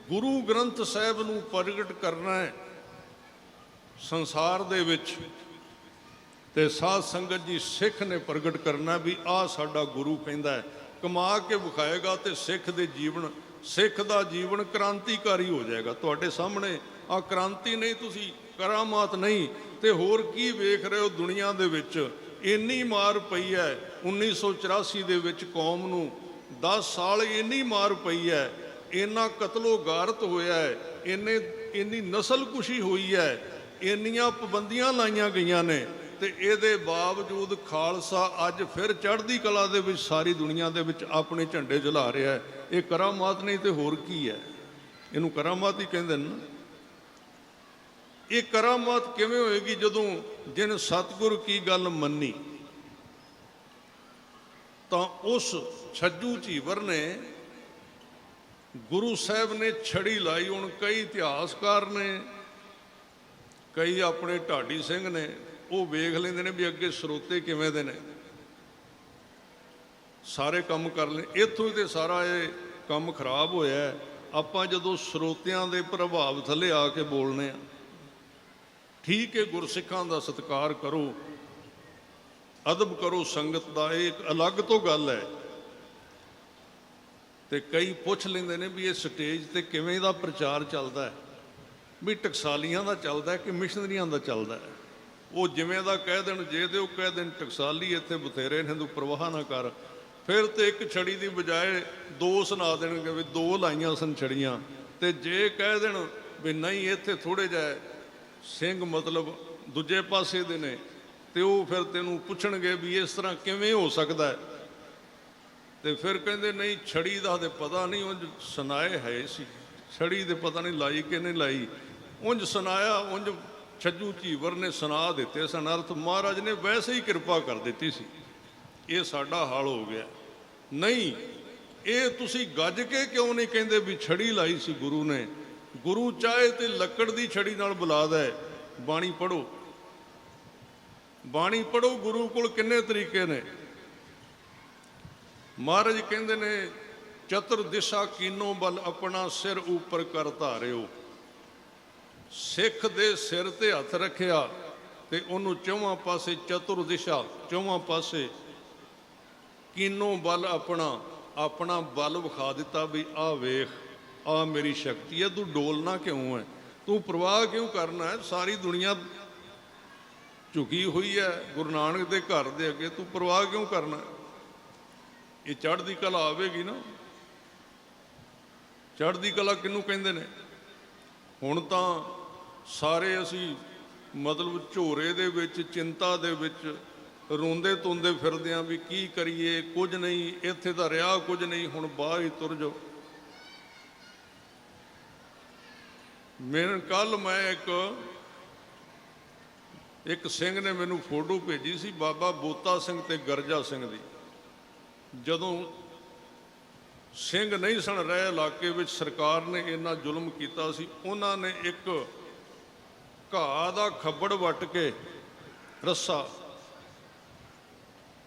ਗੁਰੂ ਗ੍ਰੰਥ ਸਾਹਿਬ ਨੂੰ ਪ੍ਰਗਟ ਕਰਨਾ ਹੈ, ਸੰਸਾਰ ਦੇ ਵਿੱਚ ਤੇ ਸਾਧ ਸੰਗਤ ਜੀ ਸਿੱਖ ਨੇ ਪ੍ਰਗਟ ਕਰਨਾ ਵੀ ਆਹ ਸਾਡਾ ਗੁਰੂ ਕਹਿੰਦਾ ਹੈ, ਕਮਾ ਕੇ ਵਿਖਾਏਗਾ ਤੇ ਸਿੱਖ ਦਾ ਜੀਵਨ ਕ੍ਰਾਂਤੀਕਾਰੀ ਹੋ ਜਾਏਗਾ। ਤੁਹਾਡੇ ਸਾਹਮਣੇ ਆ ਕ੍ਰਾਂਤੀ ਨਹੀਂ, ਤੁਸੀਂ ਕਰਾਮਾਤ ਨਹੀਂ ਤੇ ਹੋਰ ਕੀ ਵੇਖ ਰਹੇ ਹੋ ਦੁਨੀਆ ਦੇ ਵਿੱਚ। ਇੰਨੀ ਮਾਰ ਪਈ ਹੈ 1984 ਦੇ ਵਿੱਚ ਕੌਮ ਨੂੰ, 10 ਸਾਲ ਇੰਨੀ ਮਾਰ ਪਈ ਹੈ, ਇੰਨਾ ਕਤਲੋ ਗਾਰਤ ਹੋਇਆ ਹੈ, ਇੰਨੀ ਨਸਲਕੁਸ਼ੀ ਹੋਈ ਹੈ, ਇੰਨੀਆਂ ਪਾਬੰਦੀਆਂ ਲਾਈਆਂ ਗਈਆਂ ਨੇ, ਤੇ ਇਹਦੇ ਬਾਵਜੂਦ ਖਾਲਸਾ ਅੱਜ ਫਿਰ ਚੜ੍ਹਦੀ ਕਲਾ ਦੇ ਵਿੱਚ ਸਾਰੀ ਦੁਨੀਆ ਦੇ ਵਿੱਚ ਆਪਣੇ ਝੰਡੇ ਝੁਲਾ ਰਿਹਾ ਹੈ। ਇਹ ਕਰਾਮਾਤ ਨਹੀਂ ਤੇ ਹੋਰ ਕੀ ਹੈ? ਇਹਨੂੰ ਕਰਾਮਾਤ ਹੀ ਕਹਿੰਦੇ ਨੇ ਨਾ। ਇਹ ਕਰਾਮਾਤ ਕਿਵੇਂ ਹੋਏਗੀ? ਜਦੋਂ ਜਿਨ ਸਤਿਗੁਰ ਕੀ ਗੱਲ ਮੰਨੀ, ਤਾਂ ਉਸ ਛੱਜੂ ਝੀਵਰ ਨੇ ਗੁਰੂ ਸਾਹਿਬ ਨੇ ਛੜੀ ਲਾਈ। ਹੁਣ ਕਈ ਇਤਿਹਾਸਕਾਰ ਨੇ, ਕਈ ਆਪਣੇ ਢਾਡੀ ਸਿੰਘ ਨੇ, ਉਹ ਵੇਖ ਲੈਂਦੇ ਨੇ ਵੀ ਅੱਗੇ ਸਰੋਤੇ ਕਿਵੇਂ ਦੇ ਨੇ, ਸਾਰੇ ਕੰਮ ਕਰ ਲੈ। ਇੱਥੋਂ ਹੀ ਤੇ ਸਾਰਾ ਇਹ ਕੰਮ ਖਰਾਬ ਹੋਇਆ। ਆਪਾਂ ਜਦੋਂ ਸਰੋਤਿਆਂ ਦੇ ਪ੍ਰਭਾਵ ਥੱਲੇ ਆ ਕੇ ਬੋਲਨੇ ਆ, ਠੀਕ ਹੈ ਗੁਰਸਿੱਖਾਂ ਦਾ ਸਤਿਕਾਰ ਕਰੋ, ਅਦਬ ਕਰੋ ਸੰਗਤ ਦਾ, ਇਹ ਇੱਕ ਅਲੱਗ ਤੋਂ ਗੱਲ ਹੈ। ਤੇ ਕਈ ਪੁੱਛ ਲੈਂਦੇ ਨੇ ਵੀ ਇਹ ਸਟੇਜ ਤੇ ਕਿਵੇਂ ਦਾ ਪ੍ਰਚਾਰ ਚੱਲਦਾ ਹੈ, ਵੀ ਟਕਸਾਲੀਆਂ ਦਾ ਚੱਲਦਾ ਕਿ ਮਿਸ਼ਨਰੀਆਂ ਦਾ ਚੱਲਦਾ ਹੈ। ਉਹ ਜਿਵੇਂ ਦਾ ਕਹਿ ਦੇਣ, ਜੇ ਤੇ ਉਹ ਕਹਿ ਦੇਣ ਟਕਸਾਲੀ ਇੱਥੇ ਬਥੇਰੇ ਨੇ, ਤੂੰ ਪ੍ਰਵਾਹ ਨਾ ਕਰ, ਫਿਰ ਤੇ ਇੱਕ ਛੜੀ ਦੀ ਬਜਾਏ 2 ਸੁਣਾ ਦੇਣਗੇ ਵੀ 2 ਲਾਈਆਂ ਸਨ ਛੜੀਆਂ। ਤੇ ਜੇ ਕਹਿ ਦੇਣ ਵੀ ਨਹੀਂ ਇੱਥੇ ਥੋੜ੍ਹੇ ਜਿਹੇ ਸਿੰਘ ਮਤਲਬ ਦੂਜੇ ਪਾਸੇ ਦੇ ਨੇ, ਤੇ ਉਹ ਫਿਰ ਤੈਨੂੰ ਪੁੱਛਣਗੇ ਵੀ ਇਸ ਤਰ੍ਹਾਂ ਕਿਵੇਂ ਹੋ ਸਕਦਾ। ਤੇ ਫਿਰ ਕਹਿੰਦੇ ਨਹੀਂ ਛੜੀ ਦਾ ਤੇ ਪਤਾ ਨਹੀਂ, ਉਂਝ ਸੁਣਾਏ ਹੈ ਸੀ, ਛੜੀ ਦੇ ਪਤਾ ਨਹੀਂ ਲਾਈ ਕਿ ਨਹੀਂ ਲਾਈ, ਉਂਝ ਸੁਣਾਇਆ, ਉਂਝ ਛੱਜੂ ਝੀਵਰ ਨੇ ਸੁਣਾ ਦਿੱਤੇ ਸਨ ਅਰਥ, ਮਹਾਰਾਜ ਨੇ ਵੈਸੇ ਹੀ ਕਿਰਪਾ ਕਰ ਦਿੱਤੀ ਸੀ। ਇਹ ਸਾਡਾ ਹਾਲ ਹੋ ਗਿਆ। ਨਹੀਂ, ਇਹ ਤੁਸੀਂ ਗੱਜ ਕੇ ਕਿਉਂ ਨਹੀਂ ਕਹਿੰਦੇ ਵੀ ਛੜੀ ਲਾਈ ਸੀ ਗੁਰੂ ਨੇ? ਗੁਰੂ ਚਾਹੇ ਤੇ ਲੱਕੜ ਦੀ ਛੜੀ ਨਾਲ ਬੁਲਾ ਦੇ। ਬਾਣੀ ਪੜ੍ਹੋ, ਬਾਣੀ ਪੜ੍ਹੋ, ਗੁਰੂ ਕੋਲ ਕਿੰਨੇ ਤਰੀਕੇ ਨੇ। ਮਹਾਰਾਜ ਕਹਿੰਦੇ ਨੇ ਚਤੁਰ ਦਿਸ਼ਾ ਕੀਨੋ ਬਲ ਆਪਣਾ ਸਿਰ ਉੱਪਰ ਕਰ ਧਾਰਿਓ। ਸਿੱਖ ਦੇ ਸਿਰ ਤੇ ਹੱਥ ਰੱਖਿਆ ਤੇ ਉਹਨੂੰ ਚੌਵਾਂ ਪਾਸੇ ਚਤੁਰ ਦਿਸ਼ਾ, ਚੌਵਾਂ ਪਾਸੇ ਕੀਨੋ ਬਲ ਆਪਣਾ ਬਲ ਵਿਖਾ ਦਿੱਤਾ ਵੀ ਆਹ ਵੇਖ, ਆਹ ਮੇਰੀ ਸ਼ਕਤੀ ਹੈ, ਤੂੰ ਡੋਲਣਾ ਕਿਉਂ ਹੈ, ਤੂੰ ਪ੍ਰਵਾਹ ਕਿਉਂ ਕਰਨਾ ਹੈ? ਸਾਰੀ ਦੁਨੀਆ ਝੁਕੀ ਹੋਈ ਹੈ ਗੁਰੂ ਨਾਨਕ ਦੇ ਘਰ ਦੇ ਅੱਗੇ, ਤੂੰ ਪ੍ਰਵਾਹ ਕਿਉਂ ਕਰਨਾ? ਇਹ ਚੜ੍ਹਦੀ ਕਲਾ ਆਵੇਗੀ ਨਾ। ਚੜ੍ਹਦੀ ਕਲਾ ਕਿਹਨੂੰ ਕਹਿੰਦੇ ਨੇ? ਹੁਣ ਤਾਂ ਸਾਰੇ ਅਸੀਂ ਮਤਲਬ ਝੋਰੇ ਦੇ ਵਿੱਚ, ਚਿੰਤਾ ਦੇ ਵਿੱਚ ਰੋਂਦੇ ਧੋਂਦੇ ਫਿਰਦੇ ਹਾਂ ਵੀ ਕੀ ਕਰੀਏ, ਕੁਝ ਨਹੀਂ, ਇੱਥੇ ਤਾਂ ਰਿਹਾ ਕੁਝ ਨਹੀਂ, ਹੁਣ ਬਾਹਰ ਹੀ ਤੁਰ ਜਾਓ। ਕੱਲ ਮੈਂ ਇੱਕ ਸਿੰਘ ਨੇ ਮੈਨੂੰ ਫੋਟੋ ਭੇਜੀ ਸੀ, ਬਾਬਾ ਬੋਤਾ ਸਿੰਘ ਤੇ ਗਰਜਾ ਸਿੰਘ ਦੀ। ਜਦੋਂ ਸਿੰਘ ਨਹੀਂ ਸਨ ਰਹੇ ਇਲਾਕੇ ਵਿੱਚ, ਸਰਕਾਰ ਨੇ ਇੰਨਾ ਜ਼ੁਲਮ ਕੀਤਾ ਸੀ, ਉਹਨਾਂ ਨੇ ਇੱਕ ਘਾਹ ਦਾ ਖੱਬੜ ਵੱਟ ਕੇ ਰੱਸਾ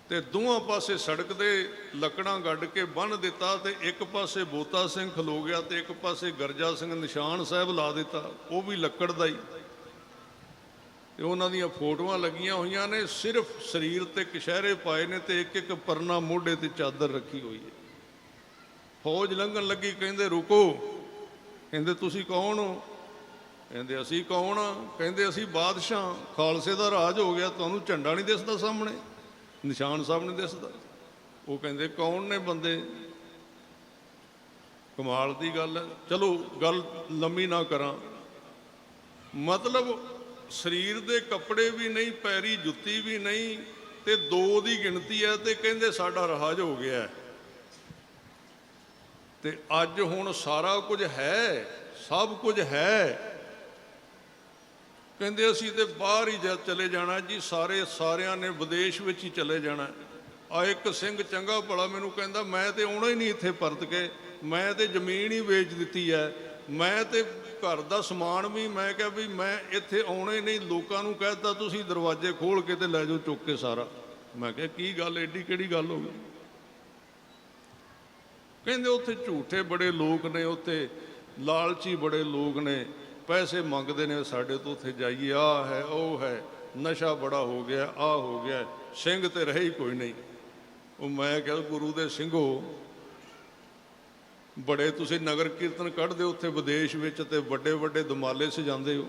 ਤੇ ਦੋਵਾਂ ਪਾਸੇ ਸੜਕ ਦੇ ਲੱਕੜਾਂ ਗੱਡ ਕੇ ਬੰਨ੍ਹ ਦਿੱਤਾ, ਤੇ ਇੱਕ ਪਾਸੇ ਬੋਤਾ ਸਿੰਘ ਖਲੋ ਗਿਆ ਤੇ ਇੱਕ ਪਾਸੇ ਗਰਜਾ ਸਿੰਘ ਨਿਸ਼ਾਨ ਸਾਹਿਬ ਲਾ ਦਿੱਤਾ, ਉਹ ਵੀ ਲੱਕੜ ਦਾ ਹੀ। ਤੇ ਉਹਨਾਂ ਦੀਆਂ ਫੋਟੋਆਂ ਲੱਗੀਆਂ ਹੋਈਆਂ ਨੇ, ਸਿਰਫ ਸਰੀਰ ਤੇ ਕਛਹਿਰੇ ਪਾਏ ਨੇ ਤੇ ਇੱਕ ਇੱਕ ਪਰਨਾ ਮੋਢੇ ਤੇ ਚਾਦਰ ਰੱਖੀ ਹੋਈ ਹੈ। ਫੌਜ ਲੰਘਣ ਲੱਗੀ, ਕਹਿੰਦੇ ਰੁਕੋ, ਕਹਿੰਦੇ ਤੁਸੀਂ ਕੌਣ ਹੋ? ਕਹਿੰਦੇ ਅਸੀਂ ਕੌਣ ਆ? ਕਹਿੰਦੇ ਅਸੀਂ ਬਾਦਸ਼ਾਹ, ਖਾਲਸੇ ਦਾ ਰਾਜ ਹੋ ਗਿਆ, ਤੁਹਾਨੂੰ ਝੰਡਾ ਨਹੀਂ ਦਿਸਦਾ ਸਾਹਮਣੇ, ਨਿਸ਼ਾਨ ਸਾਹਿਬ ਨਹੀਂ ਦਿਸਦਾ? ਉਹ ਕਹਿੰਦੇ ਕੌਣ ਨੇ ਬੰਦੇ? ਕਮਾਲ ਦੀ ਗੱਲ ਹੈ। ਚਲੋ ਗੱਲ ਲੰਮੀ ਨਾ ਕਰਾਂ, ਮਤਲਬ ਸਰੀਰ ਦੇ ਕੱਪੜੇ ਵੀ ਨਹੀਂ, ਪੈਰੀ ਜੁੱਤੀ ਵੀ ਨਹੀਂ, ਤੇ 2 ਦੀ ਗਿਣਤੀ ਹੈ, ਤੇ ਕਹਿੰਦੇ ਸਾਡਾ ਰਾਜ ਹੋ ਗਿਆ। ਤੇ ਅੱਜ ਹੁਣ ਸਾਰਾ ਕੁਝ ਹੈ, ਸਭ ਕੁਝ ਹੈ। ਕਹਿੰਦੇ ਅਸੀਂ ਤੇ ਬਾਹਰ ਹੀ ਚਲੇ ਜਾਣਾ ਜੀ, ਸਾਰਿਆਂ ਨੇ ਵਿਦੇਸ਼ ਵਿੱਚ ਹੀ ਚਲੇ ਜਾਣਾ। ਆ ਇੱਕ ਸਿੰਘ ਚੰਗਾ ਭਲਾ ਮੈਨੂੰ ਕਹਿੰਦਾ ਮੈਂ ਤੇ ਆਉਣਾ ਹੀ ਨਹੀਂ ਇੱਥੇ ਪਰਤ ਕੇ, ਮੈਂ ਤੇ ਜ਼ਮੀਨ ਹੀ ਵੇਚ ਦਿੱਤੀ ਹੈ, ਮੈਂ ਤੇ ਘਰ ਦਾ ਸਮਾਨ ਵੀ, ਮੈਂ ਕਿਹਾ ਵੀ ਮੈਂ ਇੱਥੇ ਆਉਣਾ ਹੀ ਨਹੀਂ, ਲੋਕਾਂ ਨੂੰ ਕਹਿ ਦਿੱਤਾ ਤੁਸੀਂ ਦਰਵਾਜ਼ੇ ਖੋਲ੍ਹ ਕੇ ਤੇ ਲੈ ਜਾਓ ਚੁੱਕ ਕੇ ਸਾਰਾ। ਮੈਂ ਕਿਹਾ ਕੀ ਗੱਲ, ਐਡੀ ਕਿਹੜੀ ਗੱਲ ਹੋ ਗਈ? ਕਹਿੰਦੇ ਉੱਥੇ ਝੂਠੇ ਬੜੇ ਲੋਕ ਨੇ, ਉੱਥੇ ਲਾਲਚੀ ਬੜੇ ਲੋਕ ਨੇ, पैसे मंगते ने साढ़े तो उत्थे जाइए, आ है वो है, नशा बड़ा हो गया, आ हो गया, सिंह तो रहे ही कोई नहीं। वो मैं क्या गुरु दे ਸਿੰਘੋ बड़े तुसी नगर कीर्तन कढ़दे उत्थे विदेश विच ते वड्डे वड्डे दमाले सजांदे हो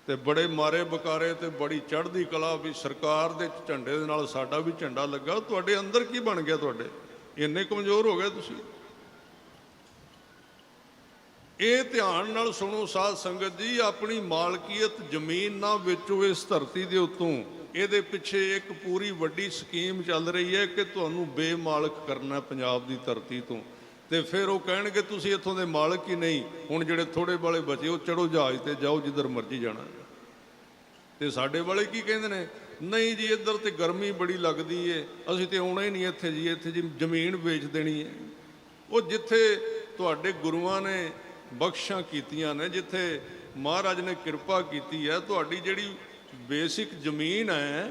ते बड़े मारे बकारे ते बड़ी चढ़दी कला भी सरकार दे झंडे दे नाल साडा भी झंडा लगा। तुहाडे अंदर की बन गया? तुहाडे इन्ने कमज़ोर हो गए तुसी। ਇਹ ਧਿਆਨ ਨਾਲ ਸੁਣੋ ਸਾਧ ਸੰਗਤ ਜੀ, ਆਪਣੀ ਮਾਲਕੀਅਤ ਜ਼ਮੀਨ ਨਾ ਵੇਚੋ ਇਸ ਧਰਤੀ ਦੇ ਉੱਤੋਂ। ਇਹਦੇ ਪਿੱਛੇ ਇੱਕ ਪੂਰੀ ਵੱਡੀ ਸਕੀਮ ਚੱਲ ਰਹੀ ਹੈ ਕਿ ਤੁਹਾਨੂੰ ਬੇਮਾਲਕ ਕਰਨਾ ਪੰਜਾਬ ਦੀ ਧਰਤੀ ਤੋਂ। ਤੇ ਫਿਰ ਉਹ ਕਹਿਣਗੇ ਤੁਸੀਂ ਇੱਥੋਂ ਦੇ ਮਾਲਕ ਹੀ ਨਹੀਂ, ਹੁਣ ਜਿਹੜੇ ਥੋੜੇ ਵਾਲੇ ਬਚੇ ਉਹ ਚੜੋ ਜਹਾਜ਼ ਤੇ ਜਾਓ ਜਿੱਧਰ ਮਰਜ਼ੀ ਜਾਣਾ। ਤੇ ਸਾਡੇ ਵਾਲੇ ਕੀ ਕਹਿੰਦੇ ਨੇ, ਨਹੀਂ ਜੀ ਇੱਧਰ ਤੇ ਗਰਮੀ ਬੜੀ ਲੱਗਦੀ ਏ, ਅਸੀਂ ਤੇ ਆਉਣਾ ਹੀ ਨਹੀਂ ਇੱਥੇ ਜੀ, ਇੱਥੇ ਜੀ ਜ਼ਮੀਨ ਵੇਚ ਦੇਣੀ ਹੈ। ਉਹ ਜਿੱਥੇ ਤੁਹਾਡੇ ਗੁਰੂਆਂ ਨੇ ਬਖਸ਼ਾਂ ਕੀਤੀਆਂ ਨੇ, ਜਿੱਥੇ ਮਹਾਰਾਜ ਨੇ ਕਿਰਪਾ ਕੀਤੀ ਹੈ, ਤੁਹਾਡੀ ਜਿਹੜੀ ਬੇਸਿਕ ਜ਼ਮੀਨ ਹੈ,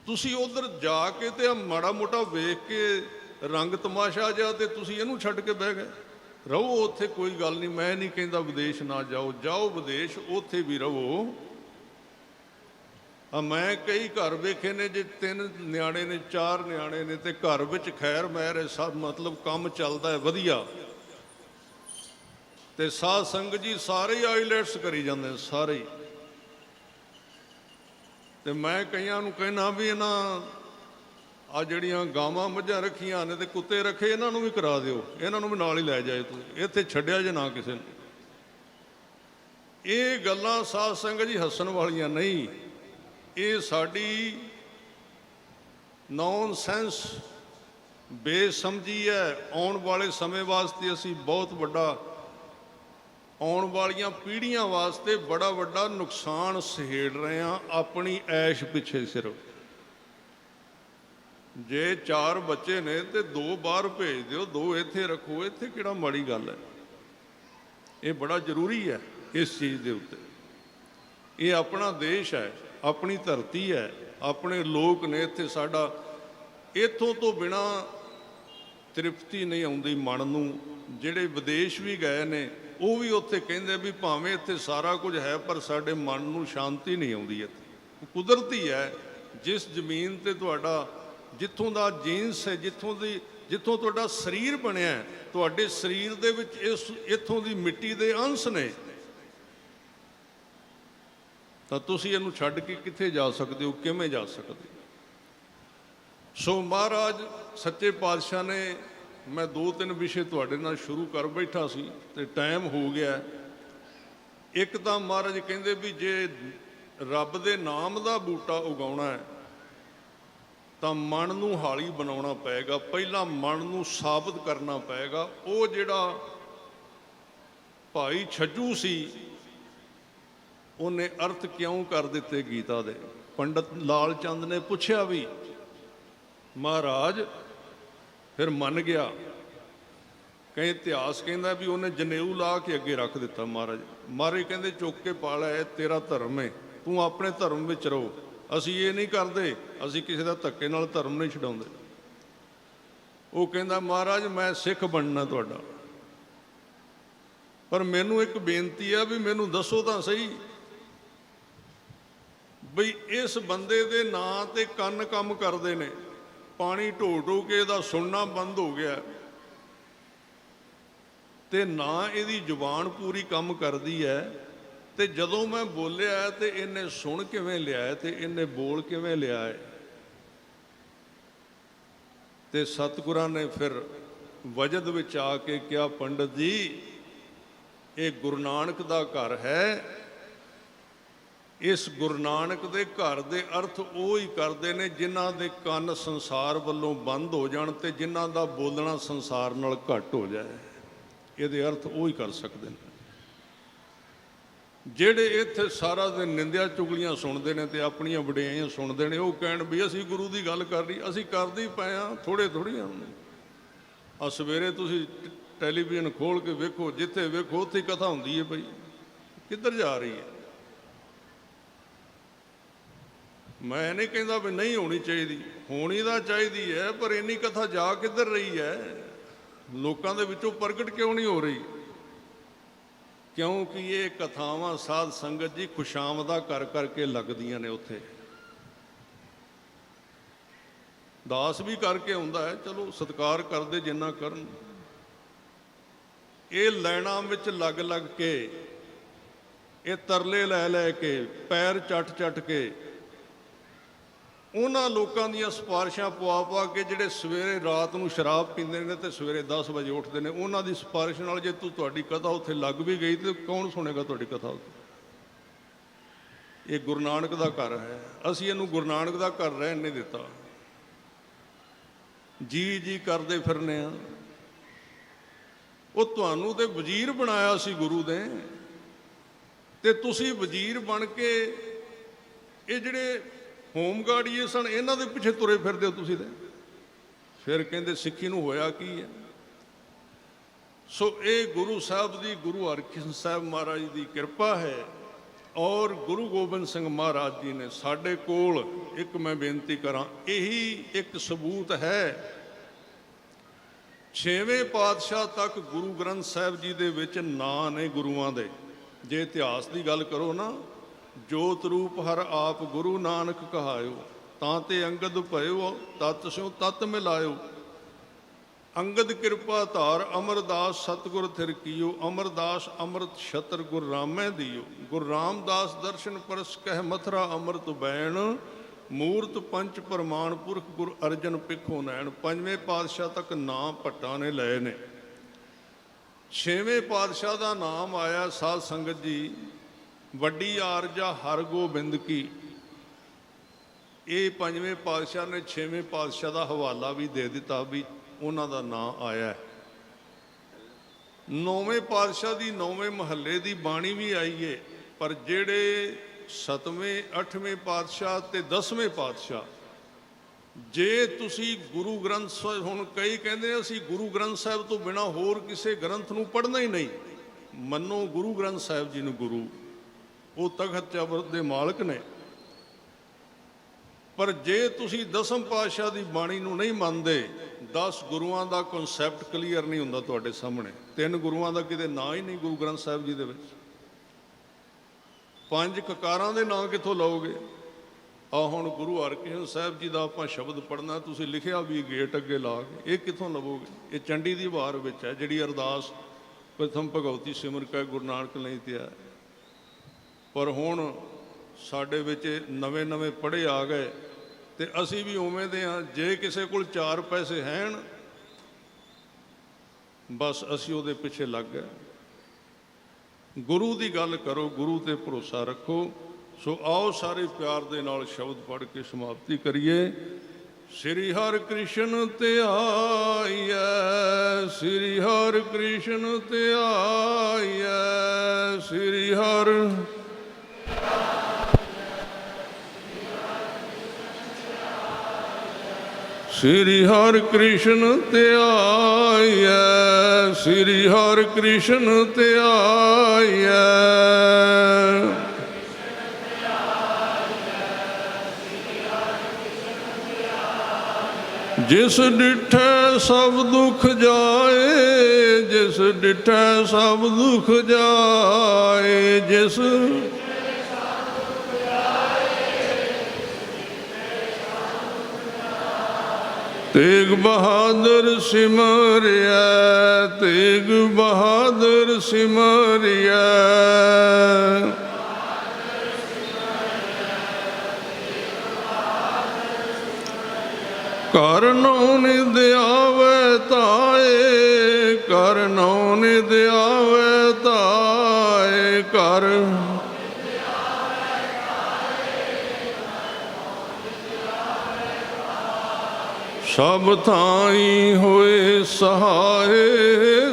ਤੁਸੀਂ ਉਧਰ ਜਾ ਕੇ ਤੇ ਮਾੜਾ ਮੋਟਾ ਵੇਖ ਕੇ ਰੰਗ ਤਮਾਸ਼ਾ ਜਿਹਾ ਤੇ ਤੁਸੀਂ ਇਹਨੂੰ ਛੱਡ ਕੇ ਬਹਿ ਗਏ। ਰਹੋ ਉੱਥੇ, ਕੋਈ ਗੱਲ ਨਹੀਂ, ਮੈਂ ਨਹੀਂ ਕਹਿੰਦਾ ਵਿਦੇਸ਼ ਨਾ ਜਾਓ, ਜਾਓ ਵਿਦੇਸ਼, ਉੱਥੇ ਵੀ ਰਹੋ। ਮੈਂ ਕਈ ਘਰ ਵੇਖੇ ਨੇ ਜੇ 3 ਨਿਆਣੇ ਨੇ, 4 ਨਿਆਣੇ ਨੇ ਤੇ ਘਰ ਵਿੱਚ ਖੈਰ ਮਹਿਰ ਹੈ, ਸਭ ਮਤਲਬ ਕੰਮ ਚੱਲਦਾ ਹੈ ਵਧੀਆ। ਤੇ ਸਾਧ ਸੰਗਤ ਜੀ ਸਾਰੇ ਹੀ ਆਈਲੈਟਸ ਕਰੀ ਜਾਂਦੇ ਨੇ, ਸਾਰੇ ਹੀ। ਤੇ ਮੈਂ ਕਈਆਂ ਨੂੰ ਕਹਿਣਾ ਵੀ ਇਹਨਾਂ ਆ ਜਿਹੜੀਆਂ ਗਾਵਾਂ ਮੱਝਾਂ ਰੱਖੀਆਂ ਨੇ ਤੇ ਕੁੱਤੇ ਰੱਖੇ, ਇਹਨਾਂ ਨੂੰ ਵੀ ਕਰਾ ਦਿਓ, ਇਹਨਾਂ ਨੂੰ ਵੀ ਨਾਲ ਹੀ ਲੈ ਜਾਏ ਤੁਸੀਂ, ਇੱਥੇ ਛੱਡਿਆ ਜੇ ਨਾ ਕਿਸੇ ਨੂੰ। ਇਹ ਗੱਲਾਂ ਸਾਧ ਸੰਗਤ ਜੀ ਹੱਸਣ ਵਾਲੀਆਂ ਨਹੀਂ, ਇਹ ਸਾਡੀ ਨੌਨਸੈਂਸ ਬੇਸਮਝੀ ਹੈ। ਆਉਣ ਵਾਲੇ ਸਮੇਂ ਵਾਸਤੇ ਅਸੀਂ ਬਹੁਤ ਵੱਡਾ, ਆਉਣ ਵਾਲੀਆਂ ਪੀੜ੍ਹੀਆਂ ਵਾਸਤੇ ਬੜਾ ਵੱਡਾ ਨੁਕਸਾਨ ਸਹੇੜ ਰਹੇ ਹਾਂ ਆਪਣੀ ਐਸ਼ ਪਿੱਛੇ ਸਿਰਫ। ਜੇ 4 ਬੱਚੇ ਨੇ ਤੇ 2 ਬਾਹਰ ਭੇਜ ਦਿਓ, 2 ਇੱਥੇ ਰੱਖੋ, ਇੱਥੇ ਕਿਹੜਾ ਮਾੜੀ ਗੱਲ ਹੈ। ਇਹ ਬੜਾ ਜ਼ਰੂਰੀ ਹੈ ਇਸ ਚੀਜ਼ ਦੇ ਉੱਤੇ। ਇਹ ਆਪਣਾ ਦੇਸ਼ ਹੈ, ਆਪਣੀ ਧਰਤੀ ਹੈ, ਆਪਣੇ ਲੋਕ ਨੇ ਇੱਥੇ। ਸਾਡਾ ਇੱਥੋਂ ਤੋਂ ਬਿਨਾਂ ਤ੍ਰਿਪਤੀ ਨਹੀਂ ਆਉਂਦੀ ਮਨ ਨੂੰ। ਜਿਹੜੇ ਵਿਦੇਸ਼ ਵੀ ਗਏ ਨੇ ਉਹ ਵੀ ਉੱਥੇ ਕਹਿੰਦੇ ਵੀ ਭਾਵੇਂ ਇੱਥੇ ਸਾਰਾ ਕੁਝ ਹੈ ਪਰ ਸਾਡੇ ਮਨ ਨੂੰ ਸ਼ਾਂਤੀ ਨਹੀਂ ਆਉਂਦੀ। ਇੱਥੇ ਕੁਦਰਤੀ ਹੈ, ਜਿਸ ਜ਼ਮੀਨ ਤੇ ਤੁਹਾਡਾ, ਜਿੱਥੋਂ ਦਾ ਜੀਨਸ ਹੈ, ਜਿੱਥੋਂ ਤੁਹਾਡਾ ਸਰੀਰ ਬਣਿਆ, ਤੁਹਾਡੇ ਸਰੀਰ ਦੇ ਵਿੱਚ ਇੱਥੋਂ ਦੀ ਮਿੱਟੀ ਦੇ ਅੰਸ਼ ਨੇ, ਤਾਂ ਤੁਸੀਂ ਇਹਨੂੰ ਛੱਡ ਕੇ ਕਿੱਥੇ ਜਾ ਸਕਦੇ ਹੋ, ਕਿਵੇਂ ਜਾ ਸਕਦੇ? ਸੋ ਮਹਾਰਾਜ ਸੱਚੇ ਪਾਤਸ਼ਾਹ ਨੇ, ਮੈਂ 2-3 ਵਿਸ਼ੇ ਤੁਹਾਡੇ ਨਾਲ ਸ਼ੁਰੂ ਕਰ ਬੈਠਾ ਸੀ ਤੇ ਟਾਈਮ ਹੋ ਗਿਆ। ਇੱਕ ਤਾਂ ਮਹਾਰਾਜ ਕਹਿੰਦੇ ਵੀ ਜੇ ਰੱਬ ਦੇ ਨਾਮ ਦਾ ਬੂਟਾ ਉਗਾਉਣਾ ਹੈ ਤਾਂ ਮਨ ਨੂੰ ਹਾਲੀ ਬਣਾਉਣਾ ਪਏਗਾ, ਪਹਿਲਾਂ ਮਨ ਨੂੰ ਸਾਬਤ ਕਰਨਾ ਪਏਗਾ। ਉਹ ਜਿਹੜਾ ਭਾਈ ਛੱਜੂ ਸੀ, ਉਹਨੇ ਅਰਥ ਕਿਉਂ ਕਰ ਦਿੱਤੇ ਗੀਤਾ ਦੇ। ਪੰਡਤ ਲਾਲ ਚੰਦ ਨੇ ਪੁੱਛਿਆ ਵੀ ਮਹਾਰਾਜ, ਫਿਰ ਮੰਨ ਗਿਆ। ਕਈ ਇਤਿਹਾਸ ਕਹਿੰਦਾ ਵੀ ਉਹਨੇ ਜਨੇਊ ਲਾ ਕੇ ਅੱਗੇ ਰੱਖ ਦਿੱਤਾ ਮਹਾਰਾਜ। ਮਹਾਰਾਜ ਕਹਿੰਦੇ ਚੁੱਕ ਕੇ ਪਾ ਲੈ, ਇਹ ਤੇਰਾ ਧਰਮ ਹੈ, ਤੂੰ ਆਪਣੇ ਧਰਮ ਵਿੱਚ ਰਹੋ, ਅਸੀਂ ਇਹ ਨਹੀਂ ਕਰਦੇ, ਅਸੀਂ ਕਿਸੇ ਦਾ ਧੱਕੇ ਨਾਲ ਧਰਮ ਨਹੀਂ ਛਡਾਉਂਦੇ। ਉਹ ਕਹਿੰਦਾ ਮਹਾਰਾਜ ਮੈਂ ਸਿੱਖ ਬਣਨਾ ਤੁਹਾਡਾ, ਪਰ ਮੈਨੂੰ ਇੱਕ ਬੇਨਤੀ ਆ ਵੀ ਮੈਨੂੰ ਦੱਸੋ ਤਾਂ ਸਹੀ ਬਈ ਇਸ ਬੰਦੇ ਦੇ ਨਾਂ ਤੇ ਕੰਨ ਕੰਮ ਕਰਦੇ ਨੇ, ਪਾਣੀ ਢੋ ਢੋ ਕੇ ਇਹਦਾ ਸੁਣਨਾ ਬੰਦ ਹੋ ਗਿਆ, ਤੇ ਨਾ ਇਹਦੀ ਜ਼ੁਬਾਨ ਪੂਰੀ ਕੰਮ ਕਰਦੀ ਹੈ। ਤੇ ਜਦੋਂ ਮੈਂ ਬੋਲਿਆ ਤੇ ਇਹਨੇ ਸੁਣ ਕਿਵੇਂ ਲਿਆ ਤੇ ਇਹਨੇ ਬੋਲ ਕਿਵੇਂ ਲਿਆ ਹੈ? ਤੇ ਸਤਿਗੁਰਾਂ ਨੇ ਫਿਰ ਵਜਦ ਵਿੱਚ ਆ ਕੇ ਕਿਹਾ, ਪੰਡਤ ਜੀ ਇਹ ਗੁਰੂ ਨਾਨਕ ਦਾ ਘਰ ਹੈ। ਇਸ ਗੁਰੂ ਨਾਨਕ ਦੇ ਘਰ ਦੇ ਅਰਥ ਉਹ ਹੀ ਕਰਦੇ ਨੇ ਜਿਨ੍ਹਾਂ ਦੇ ਕੰਨ ਸੰਸਾਰ ਵੱਲੋਂ ਬੰਦ ਹੋ ਜਾਣ ਤੇ ਜਿਨ੍ਹਾਂ ਦਾ ਬੋਲਣਾ ਸੰਸਾਰ ਨਾਲ ਘੱਟ ਹੋ ਜਾਏ। ਇਹਦੇ ਅਰਥ ਉਹ ਹੀ ਕਰ ਸਕਦੇ ਨੇ। ਜਿਹੜੇ ਇੱਥੇ ਸਾਰਾ ਦਿਨ ਨਿੰਦਿਆ ਚੁਗਲੀਆਂ ਸੁਣਦੇ ਨੇ ਤੇ ਆਪਣੀਆਂ ਵਡਿਆਈਆਂ ਸੁਣਦੇ ਨੇ, ਉਹ ਕਹਿਣ ਵੀ ਅਸੀਂ ਗੁਰੂ ਦੀ ਗੱਲ ਕਰ ਲਈ, ਅਸੀਂ ਕਰਦੇ ਹੀ ਪਏ ਹਾਂ, ਥੋੜ੍ਹੇ ਥੋੜ੍ਹੀਆਂ। ਆ ਸਵੇਰੇ ਤੁਸੀਂ ਟੈਲੀਵਿਜ਼ਨ ਖੋਲ੍ਹ ਕੇ ਵੇਖੋ, ਜਿੱਥੇ ਵੇਖੋ ਉੱਥੇ ਹੀ ਕਥਾ ਹੁੰਦੀ ਹੈ ਪਈ। ਕਿੱਧਰ ਜਾ ਰਹੀ ਹੈ? ਮੈਂ ਨਹੀਂ ਕਹਿੰਦਾ ਵੀ ਨਹੀਂ ਹੋਣੀ ਚਾਹੀਦੀ, ਹੋਣੀ ਤਾਂ ਚਾਹੀਦੀ ਹੈ, ਪਰ ਇੰਨੀ ਕਥਾ ਜਾ ਕਿੱਧਰ ਰਹੀ ਹੈ? ਲੋਕਾਂ ਦੇ ਵਿੱਚੋਂ ਪ੍ਰਗਟ ਕਿਉਂ ਨਹੀਂ ਹੋ ਰਹੀ? क्योंकि ये कथावां साध संगत जी खुशामदा कर करके लगदियां ने। उत्थे दास भी करके आउंदा है, चलो सत्कार करदे जिन्ना करन। ये लैना विच लग लग के, ये तरले लै लै के, पैर चट चट के, उन्हां लोकां दीयां सिफारिशां पवा पवा के जिहड़े सवेरे रात नूं शराब पींदे ने ते सवेरे 10 वजे उठदे ने, उन्हां दी सिफारिश नाल जे तुहाडी कथा उत्थे लग भी गई तो कौन सुनेगा तुहाडी कथा उत्थे? ये गुरु नानक दा घर है, असीं इहनूं गुरु नानक दा घर रहन नहीं दिता। जी जी करदे फिरने आ। वो तुहानूं ते वजीर बनाया सी गुरु दे, ते तुसीं वजीर बन के ये जिहड़े होमगार्डीए सन इन्हां दे पिछे तुरे फिरदे हो तुसीं। ते फिर कहंदे सिੱਖੀ नूं होया की है। सो ये गुरु साहब दी, गुरु हरकृष्ण साहब महाराज दी कृपा है। और गुरु गोबिंद सिंह महाराज जी ने साडे कोल एक, मैं बेनती करां, यही एक सबूत है। 6वें पातशाह तक गुरु ग्रंथ साहब जी दे विच नां ने गुरुआं दे। जे इतिहास की गल करो ना, जोत रूप हर आप गुरु नानक कहायो, तां ते अंगद भयो तत् स्यों तत् मिलायो। अंगद कृपा धार अमरदास सतगुर थिर कियो, अमरदास अमृत छतर गुर रामै दियो। गुर रामदास दर्शन परस कह मथुरा अमृत बैण, मूर्त पंच प्रमाण पुरख गुर अर्जन पिखो नैन। 5वें पातशाह तक नाम भट्टां ने लए ने। 6वें पातशाह का नाम आया साध संगत जी वड्डी आरजा हरगोबिंद की। ये 5वें पातशाह ने 6वें पातशाह का हवाला भी दे दिता भी उन्हां दा नाम आया है। 9वें पातशाह की 9वें महल्ले की बाणी भी आई है। पर जेड़े 7वें 8वें पातशाह ते 10वें पातशाह, जे तुसी गुरु ग्रंथ साहिब, हुण कई कहंदे असीं गुरु ग्रंथ साहिब तो बिना होर किसी ग्रंथ नूं पढ़ना ही नहीं, मनो गुरु ग्रंथ साहिब जी नूं गुरु, वो तखत चबत दे मालक ने। पर जे तुसी 10वें पातशाह की बाणी नूं नहीं मनदे, 10 गुरुआं दा कॉन्सैप्ट क्लीयर नहीं हुंदा तुहाडे सामने। 3 गुरुआं दा किते नां ही नहीं गुरु ग्रंथ साहिब जी दे विच। 5 ककारां दे नां कित्थों लओगे? आ हुण गुरु हरकृष्ण साहिब जी का आपां शब्द पढ़ना, तुसीं लिखिया भी गेट अगे ला के, ये कित्थों लवोगे? ये चंडी दी वार विच है, जिहड़ी अरदास प्रथम भगवती सिमर कै गुरु नानक नहीं त्या। पर हुण साडे विच नवे नवे पढ़े आ गए ते असीं भी उवें दे हां। जे किसे कोल 4 पैसे हैन, बस असीं उहदे पिछे लग गए। गुरु की गल करो, गुरु ते भरोसा रखो। सो आओ सारे प्यार दे नाल शब्द पढ़ के समाप्ति करिए। श्री हर कृष्ण ते आइए, श्री हर कृष्ण ते आइए, श्री हर श्री हर कृष्ण ते आइए, श्री हर कृष्ण ते आइए। जिस डिठे सब दुख जाए, जिस डिठे सब दुख जाए, जिस तेग बहादुर सिमरिया, तेग बहादुर सिमरिया। कर नौ निध आवे ताए, कर नौ निध आवे ताए, कर सब थाई होए सहाय,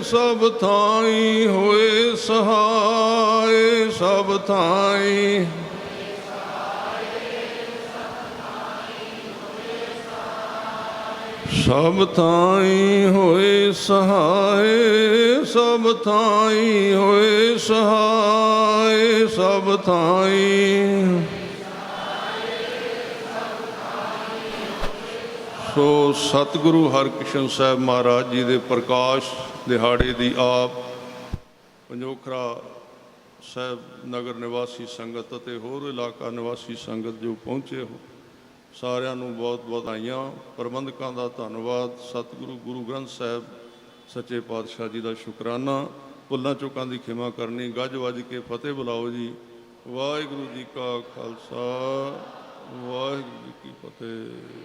सब थाई होए सहाय, सब थाई सब थाई होए सहाय, सब थाई होए सहाय, सब थाई। सो सतगुरु हरकृष्ण साहब महाराज जी के प्रकाश दिहाड़े की आप पंजोखरा ਸਾਹਿਬ ਨਗਰ ਨਿਵਾਸੀ ਸੰਗਤ ਅਤੇ ਹੋਰ ਇਲਾਕਾ ਨਿਵਾਸੀ ਸੰਗਤ ਜੋ ਪਹੁੰਚੇ ਹੋ, ਸਾਰਿਆਂ ਨੂੰ ਬਹੁਤ ਵਧਾਈਆਂ। ਪ੍ਰਬੰਧਕਾਂ ਦਾ ਧੰਨਵਾਦ। ਸਤਿਗੁਰੂ ਗੁਰੂ ਗ੍ਰੰਥ ਸਾਹਿਬ ਸੱਚੇ ਪਾਤਸ਼ਾਹ ਜੀ ਦਾ ਸ਼ੁਕਰਾਨਾ। ਭੁੱਲਾਂ ਚੁੱਕਾਂ ਦੀ ਖਿਮਾ ਕਰਨੀ। ਗੱਜ ਵੱਜ ਕੇ ਫਤਿਹ ਬੁਲਾਓ ਜੀ। ਵਾਹਿਗੁਰੂ ਜੀ ਕਾ ਖਾਲਸਾ,